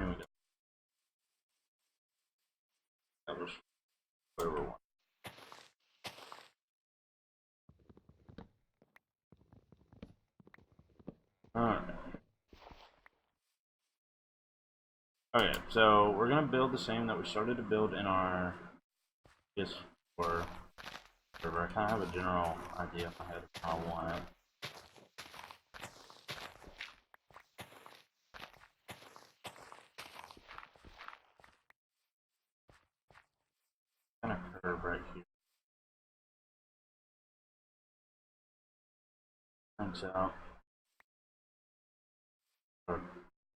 we go. That was where we want. Alright. Okay, so we're gonna build the same that we started to build in our for server. I kind of have a general idea in my head of how I want it. Kind of curve right here. Turns out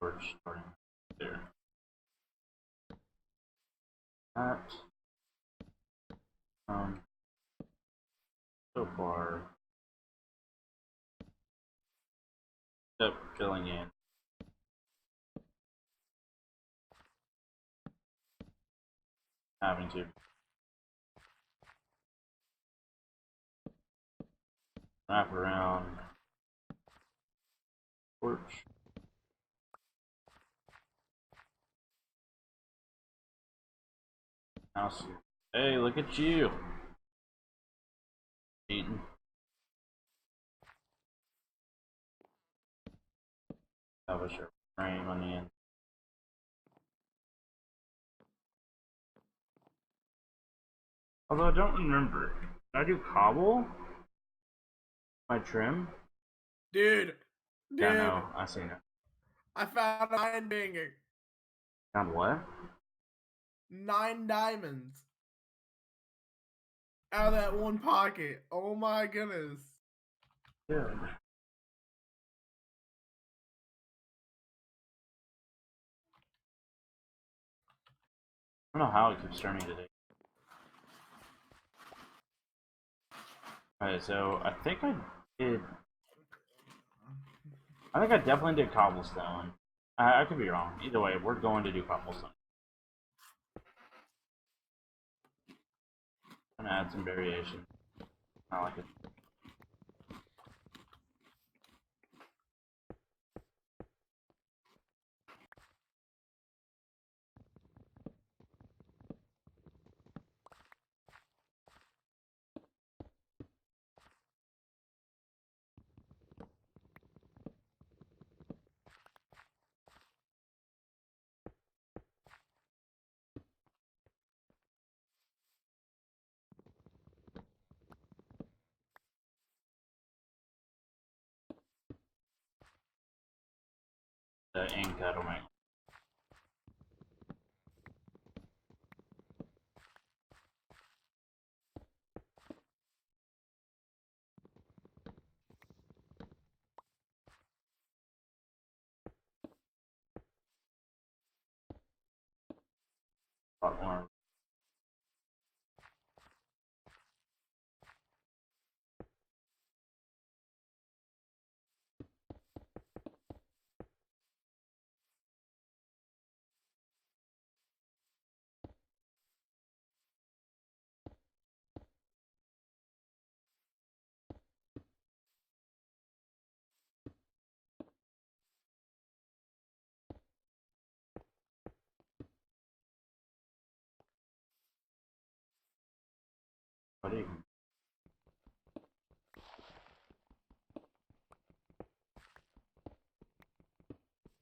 we're starting there. That so far, step filling in. Having to wrap around torch. House. Hey, look at you. Eating. Have a sharp frame on the end. Although I don't remember. Did I do cobble? My trim? Dude, Yeah, dude, no, I seen it. I found a 9-banger. Found what? 9 diamonds out of that one pocket. Oh my goodness. Yeah. I don't know how it keeps turning today. Alright, so I think I did. I think I definitely did cobblestone. I could be wrong. Either way, we're going to do cobblestone. I'm gonna add some variation. I like it. The ink that'll make. A lot more. What do you?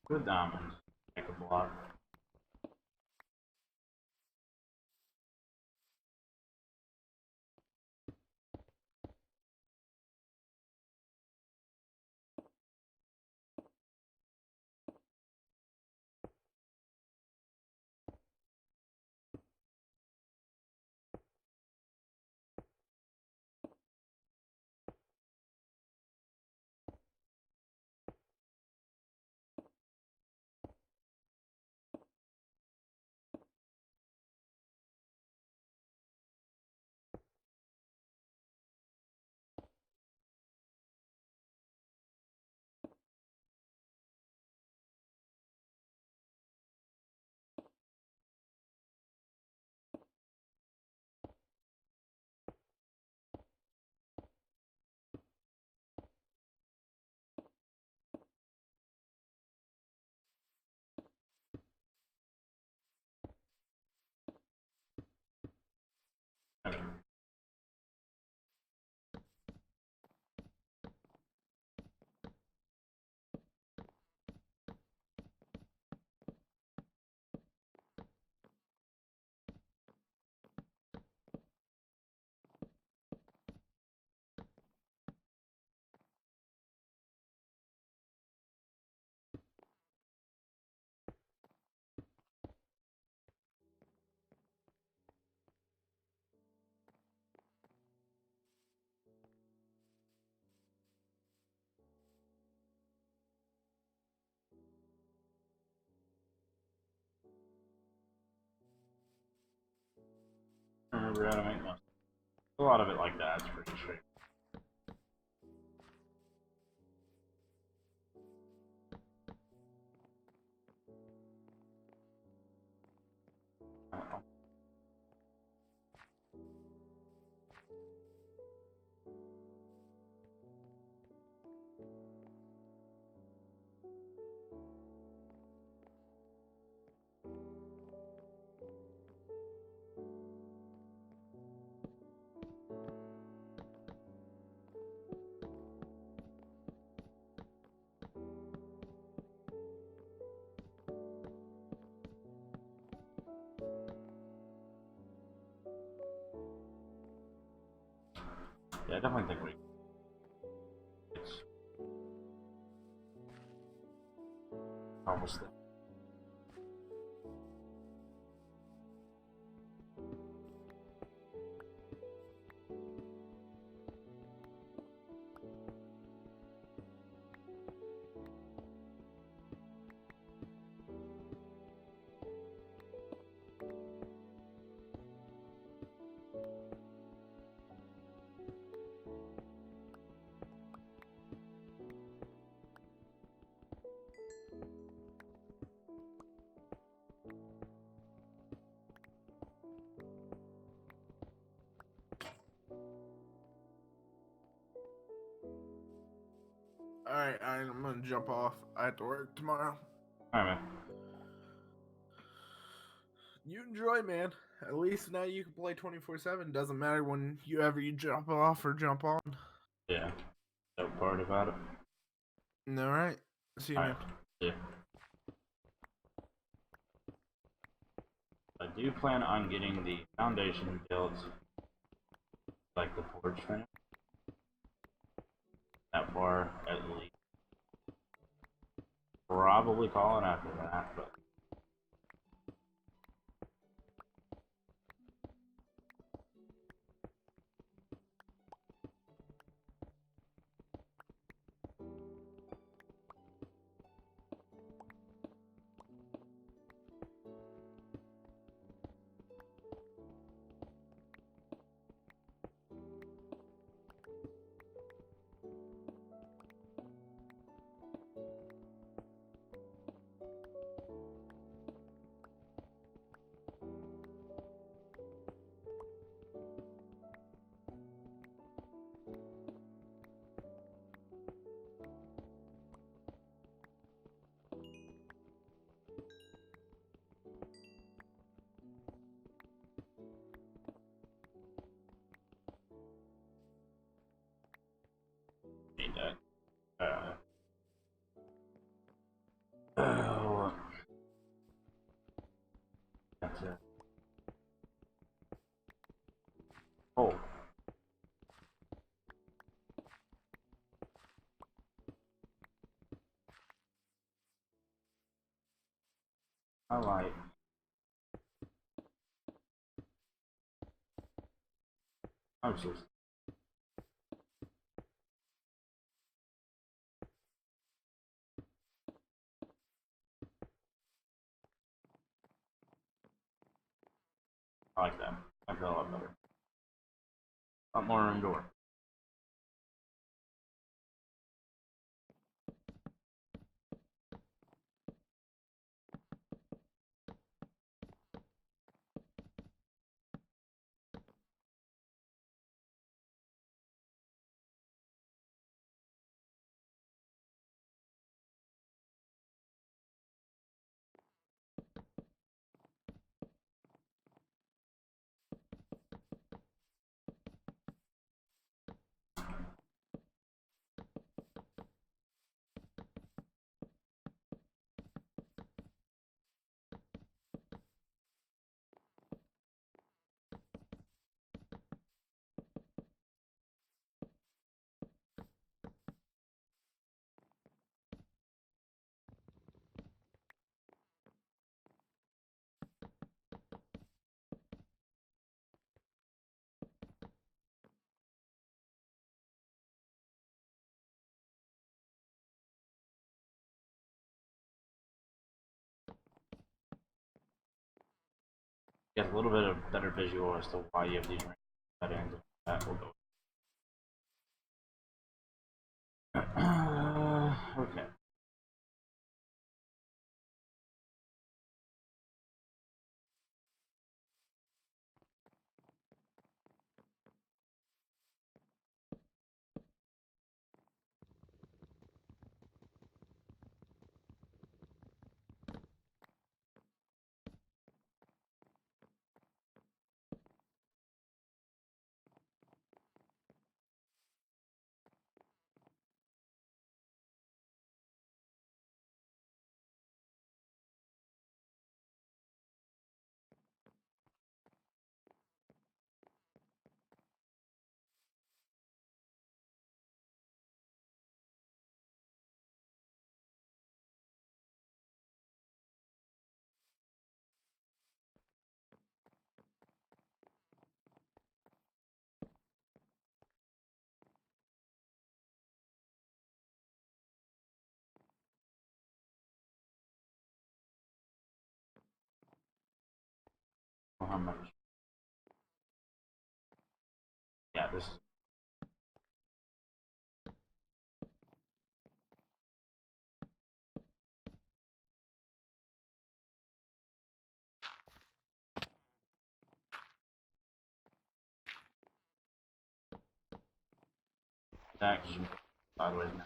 Good diamond. Make a block. remember how to make most. A lot of it like that. It's pretty straight. Yeah, I definitely think it's almost there. Alright, I'm gonna jump off. I have to work tomorrow. Alright, man. You enjoy, man. At least now you can play 24/7. Doesn't matter when you jump off or jump on. Yeah. Dope part about it. Alright. See you, man. Alright. Yeah. I do plan on getting the foundation built, like the porch thing. That far, at least. Probably calling after that, but. Need that. Oh. That's it. Oh. I like. I'm so. I like that. I feel a lot better. A lot more indoor. get a little bit of better visual as to why you have these settings. That will go. Okay. How much? Yeah, this is. Action sideways now.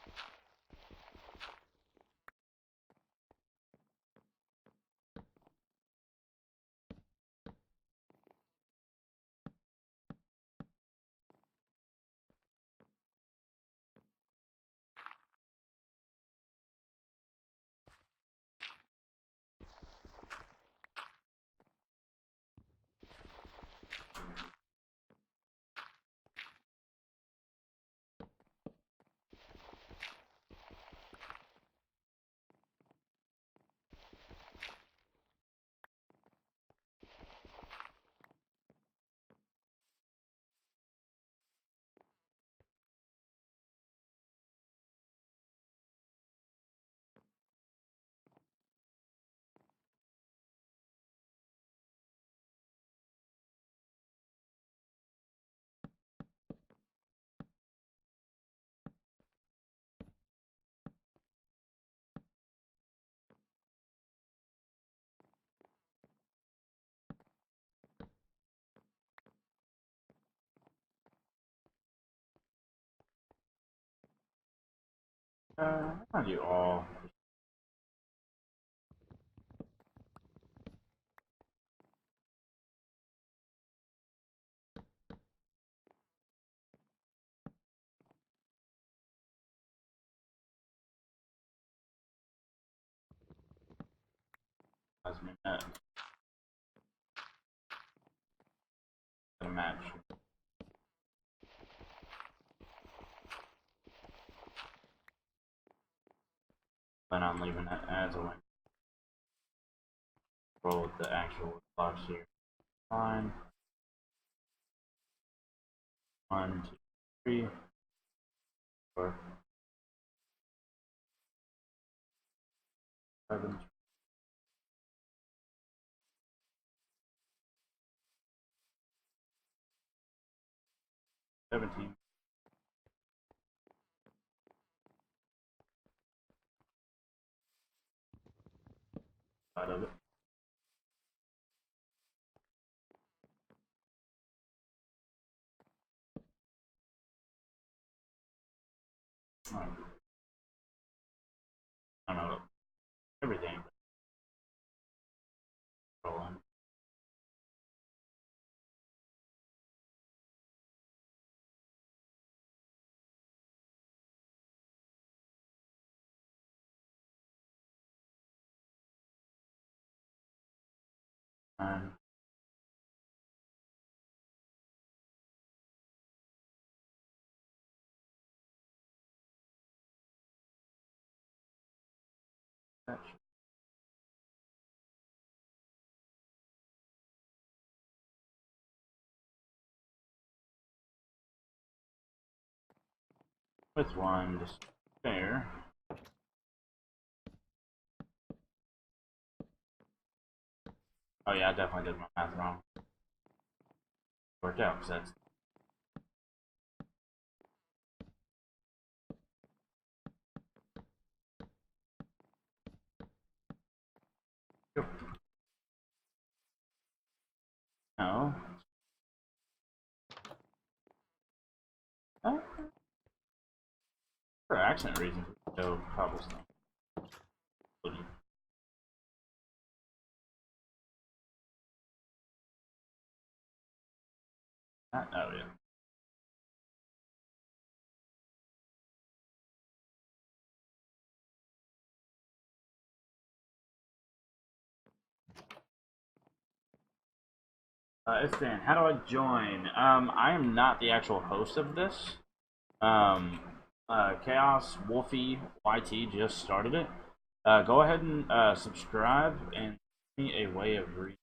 Not you all. As me gonna match. Plan on leaving that as a win. Roll with the actual blocks here. Fine. 1, 2, 3, 4, 7, 17. Out of it. I don't know. Everything. Rolling. And that should with one to spare. Oh yeah, I definitely did my math wrong. Worked out because that's. No. For accent reasons, so cobblestone. Oh yeah. It's Dan. How do I join? I am not the actual host of this. Um, Chaos Wolfie YT just started it. Go ahead and subscribe and give me a way of reaching.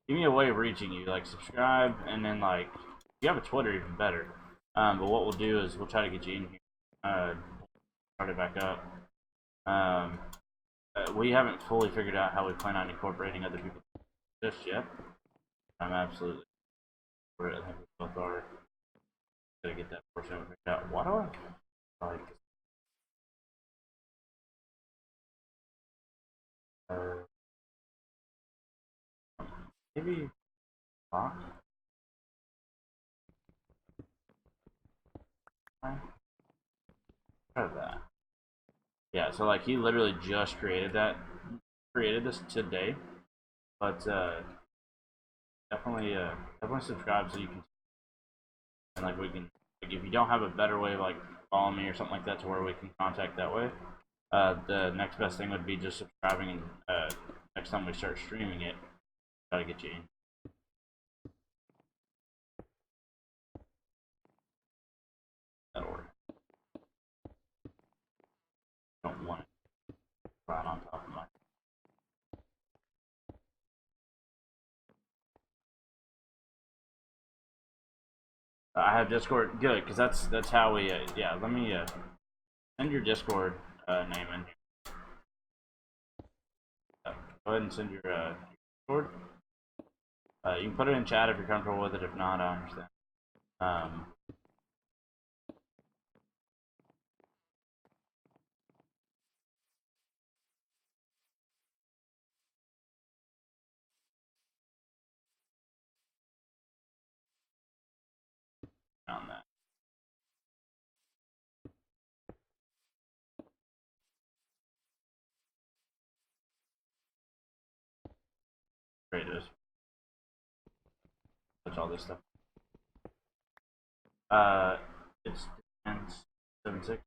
Give me a way of reaching you. Like subscribe and then like if you have a Twitter, even better. But what we'll do is we'll try to get you in here. Start it back up. Um, we haven't fully figured out how we plan on incorporating other people just yet. I'm absolutely. I think we both are. Gotta get that portion figured out. Why do I like? Uh, maybe block. Try that. Yeah. So like he literally just created this today. But definitely subscribe so you can and like we can like if you don't have a better way of like following me or something like that to where we can contact that way. The next best thing would be just subscribing and next time we start streaming it, try to get you in. That'll work. Don't want it right on top of my. I have Discord. Good, because that's how we. Yeah, let me send your Discord name in. Go ahead and send your Discord. You can put it in chat if you're comfortable with it. If not, I understand. Um, on that. Great, it is. Touch all this stuff. Uh, it's 1076.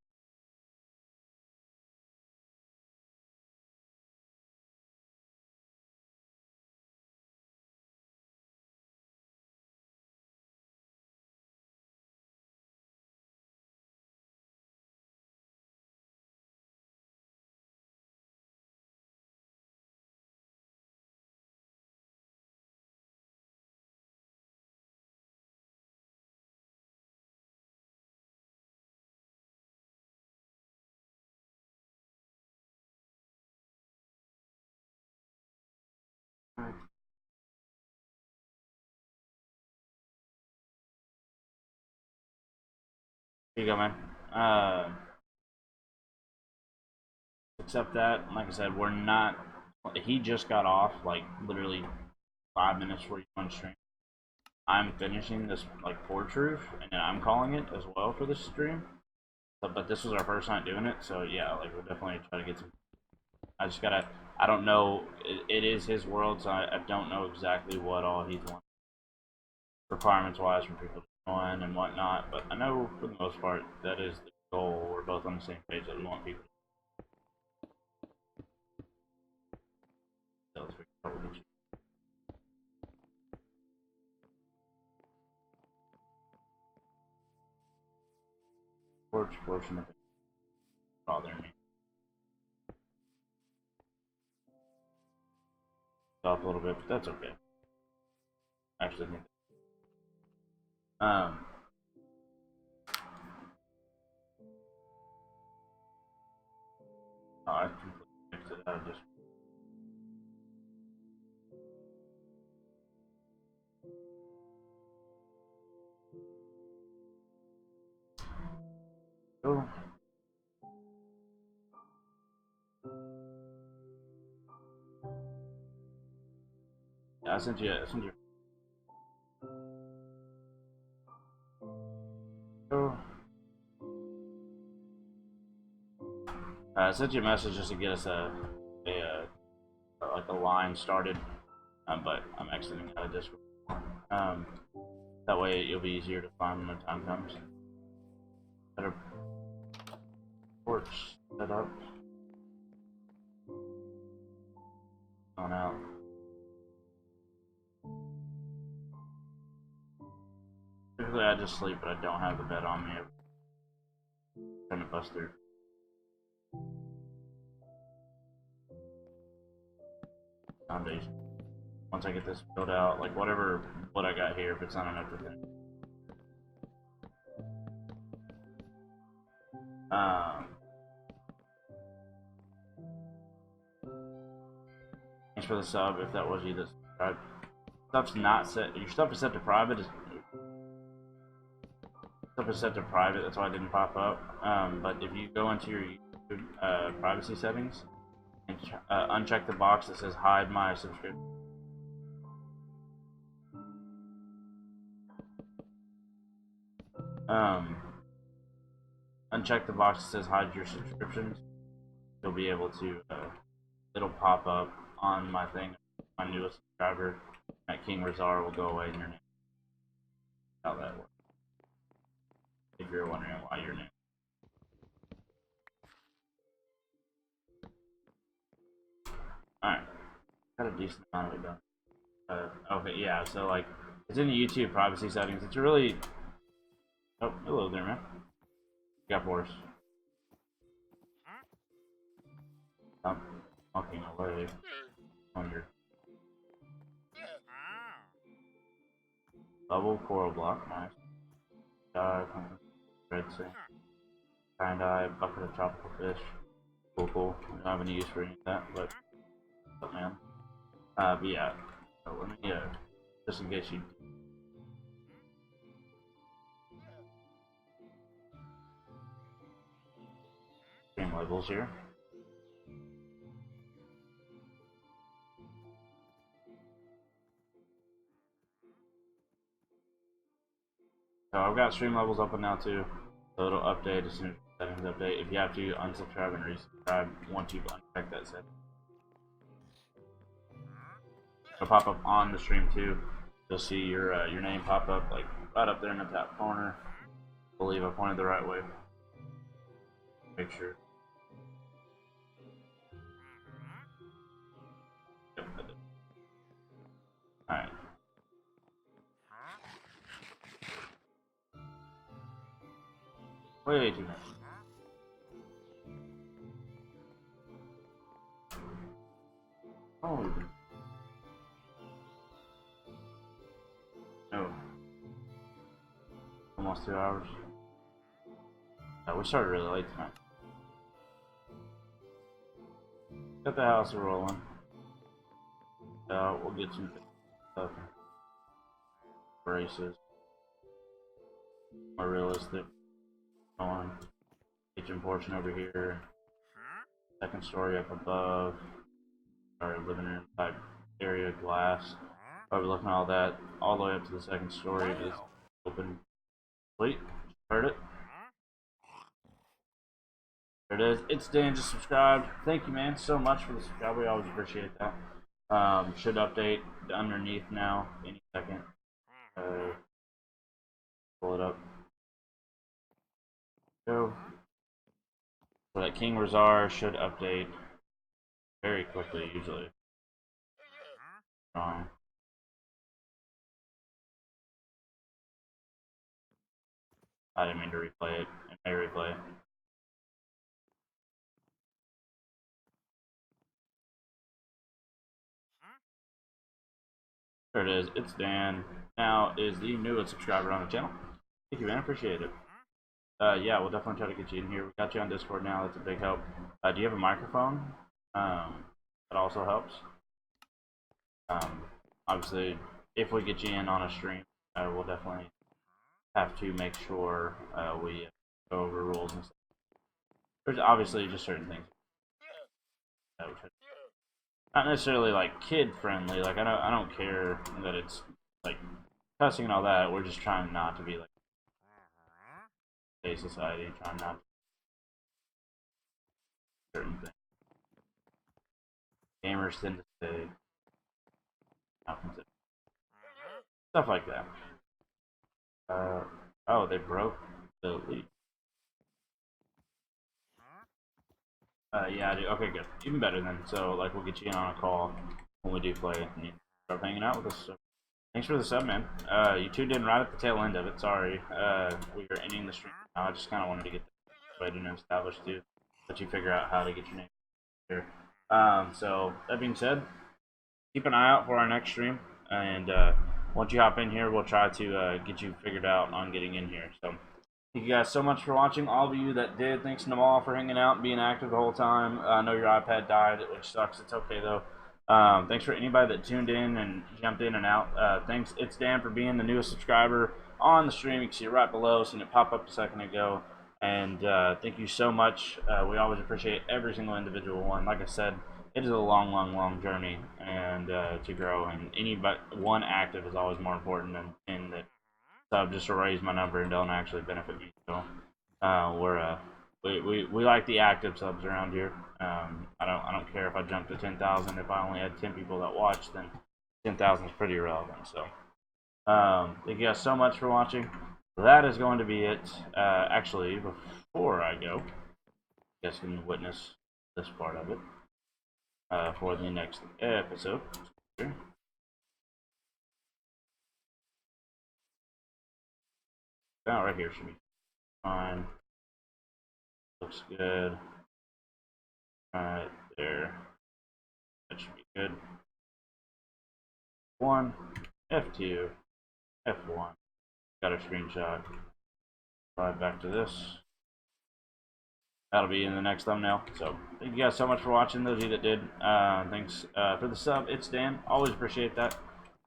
Here you go, man. Accept that. Like I said, we're not. He just got off, like literally 5 minutes before you went stream. I'm finishing this like porch roof, and then I'm calling it as well for this stream. But this was our first night doing it, so yeah, like we'll definitely try to get some. I just gotta. I don't know. It is his world, so I don't know exactly what all he's wanting requirements wise from people to join and whatnot. But I know for the most part that is the goal. We're both on the same page that we want people. To porch portion of it bothering me. Off a little bit, but that's okay. Actually, um, oh, I completely fixed it. I just I sent you. Oh. I sent you a message just to get us like a line started, but I'm exiting out of Discord. That way it'll be easier to find when the time comes. Better porch set up. On out. Usually I just sleep, but I don't have the bed on me. I'm trying to bust through. Foundation. Once I get this built out, like what I got here, if it's not enough to finish. Thanks for the sub. If that was you, this stuff's not set. Your stuff is set to private. Stuff is set to private. That's why it didn't pop up. But if you go into your YouTube privacy settings and uncheck the box that says hide my subscription. Uncheck the box that says hide your subscriptions. You'll be able to. It'll pop up on my thing. My newest subscriber, at King Razar, will go away in your name. How that works. If you're wondering why your name. Alright. Got a decent amount of it done. Okay, yeah, so like, it's in the YouTube privacy settings. It's a really. Oh, hello there, man. You got worse. I'm walking away on your bubble coral block, nice. Dive, red sink, kind eye, bucket of tropical fish. Cool. I don't have any use for any of that, but man. But yeah. So let me just in case you. Stream labels here. So I've got stream levels open now too, so it'll update as soon as the settings update. If you have to unsubscribe and resubscribe once you've unchecked that setting. It'll pop up on the stream too. You'll see your name pop up like right up there in the top corner. I believe I pointed the right way. Make sure. Yep, I did. Alright. Way too much. Oh. No. Almost 2 hours. We started really late tonight. Got the house rolling. We'll get some stuff. Braces. More realistic. On kitchen portion over here. Second story up above. Our living room type area, glass. Probably looking at all that all the way up to the second story. It is open. Wait, heard it? There it is. It's Dan, just subscribed. Thank you, man, so much for the subscribe. We always appreciate that. Should update underneath now any second. Pull it up. Go. So that King Razar should update very quickly, usually. I didn't mean to replay it. It may replay it. There it is. It's Dan. Now is the newest subscriber on the channel. Thank you, man. Appreciate it. Yeah, we'll definitely try to get you in here. We got you on Discord now. That's a big help. Do you have a microphone? That also helps. Obviously, if we get you in on a stream, we'll definitely have to make sure we go over rules and stuff. There's obviously just certain things. not necessarily like kid friendly. Like I don't care that it's like cussing and all that. We're just trying not to be like gay society, trying not to do certain things. Gamers tend to say stuff like that. Oh, they broke the lead. Yeah, I do. Okay, good. Even better then. So, like, we'll get you in on a call when we do play, and you start hanging out with us. So, thanks for the sub, man. You tuned in right at the tail end of it. Sorry. We are ending the stream now. I just kind of wanted to get the way to establish to let you figure out how to get your name here. So, that being said, keep an eye out for our next stream, and once you hop in here, we'll try to get you figured out on getting in here. So, thank you guys so much for watching. All of you that did, thanks to Namal for hanging out and being active the whole time. I know your iPad died, which sucks. It's okay though. Thanks for anybody that tuned in and jumped in and out. Thanks, It's Dan, for being the newest subscriber on the stream. You can see it right below. Seen it pop up a second ago. And thank you so much. We always appreciate every single individual one. Like I said, it is a long, long, long journey and to grow. And any but one active is always more important than 10 that sub just to raise my number and don't actually benefit me. So we like the active subs around here. I don't care if I jump to 10,000. If I only had 10 people that watch, then 10,000 is pretty irrelevant. So thank you guys so much for watching. That is going to be it. Actually, before I go, you guys can witness this part of it for the next episode. Oh, right here should be fine. Looks good. Right there. That should be good. F1, F2, F1. Got a screenshot. Right back to this. That'll be in the next thumbnail. So thank you guys so much for watching. Those of you that did, thanks for the sub. It's Dan. Always appreciate that.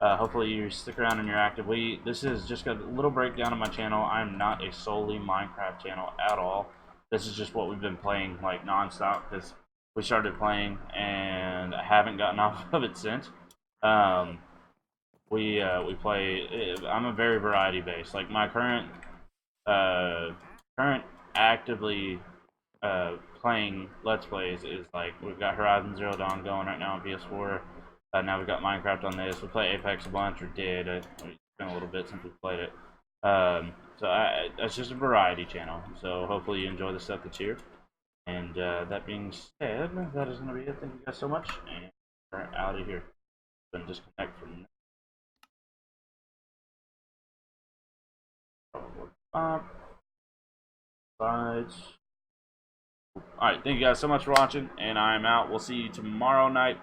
Hopefully you stick around and you're active. This is just a little breakdown of my channel. I'm not a solely Minecraft channel at all. This is just what we've been playing like nonstop because we started playing and I haven't gotten off of it since. We play. I'm a very variety based. Like my current actively playing Let's Plays is like we've got Horizon Zero Dawn going right now on PS4. Now we've got Minecraft on this. We play Apex a bunch, or did. It's been a little bit since we played it. So that's just a variety channel. So hopefully you enjoy the stuff that's here. And that being said, that is going to be it. Thank you guys so much. And we're out of here. Going to disconnect from sides. Alright, thank you guys so much for watching, and I'm out. We'll see you tomorrow night.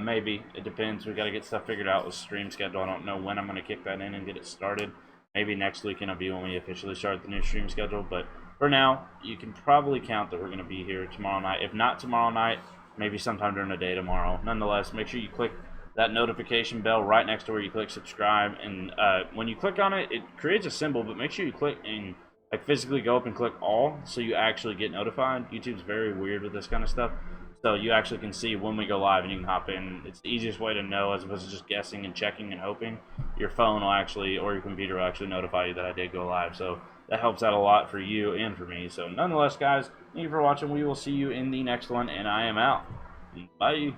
Maybe. It depends. We got to get stuff figured out with stream schedule. I don't know when I'm going to kick that in and get it started. Maybe next weekend will be when we officially start the new stream schedule. But for now, you can probably count that we're going to be here tomorrow night. If not tomorrow night, maybe sometime during the day tomorrow. Nonetheless, make sure you click that notification bell right next to where you click subscribe. And when you click on it, it creates a symbol, but make sure you click and like physically go up and click all so you actually get notified. YouTube's very weird with this kind of stuff. So you actually can see when we go live and you can hop in. It's the easiest way to know as opposed to just guessing and checking and hoping. Your phone will actually, or your computer will actually notify you that I did go live. So that helps out a lot for you and for me. So nonetheless, guys, thank you for watching. We will see you in the next one, and I am out. Bye.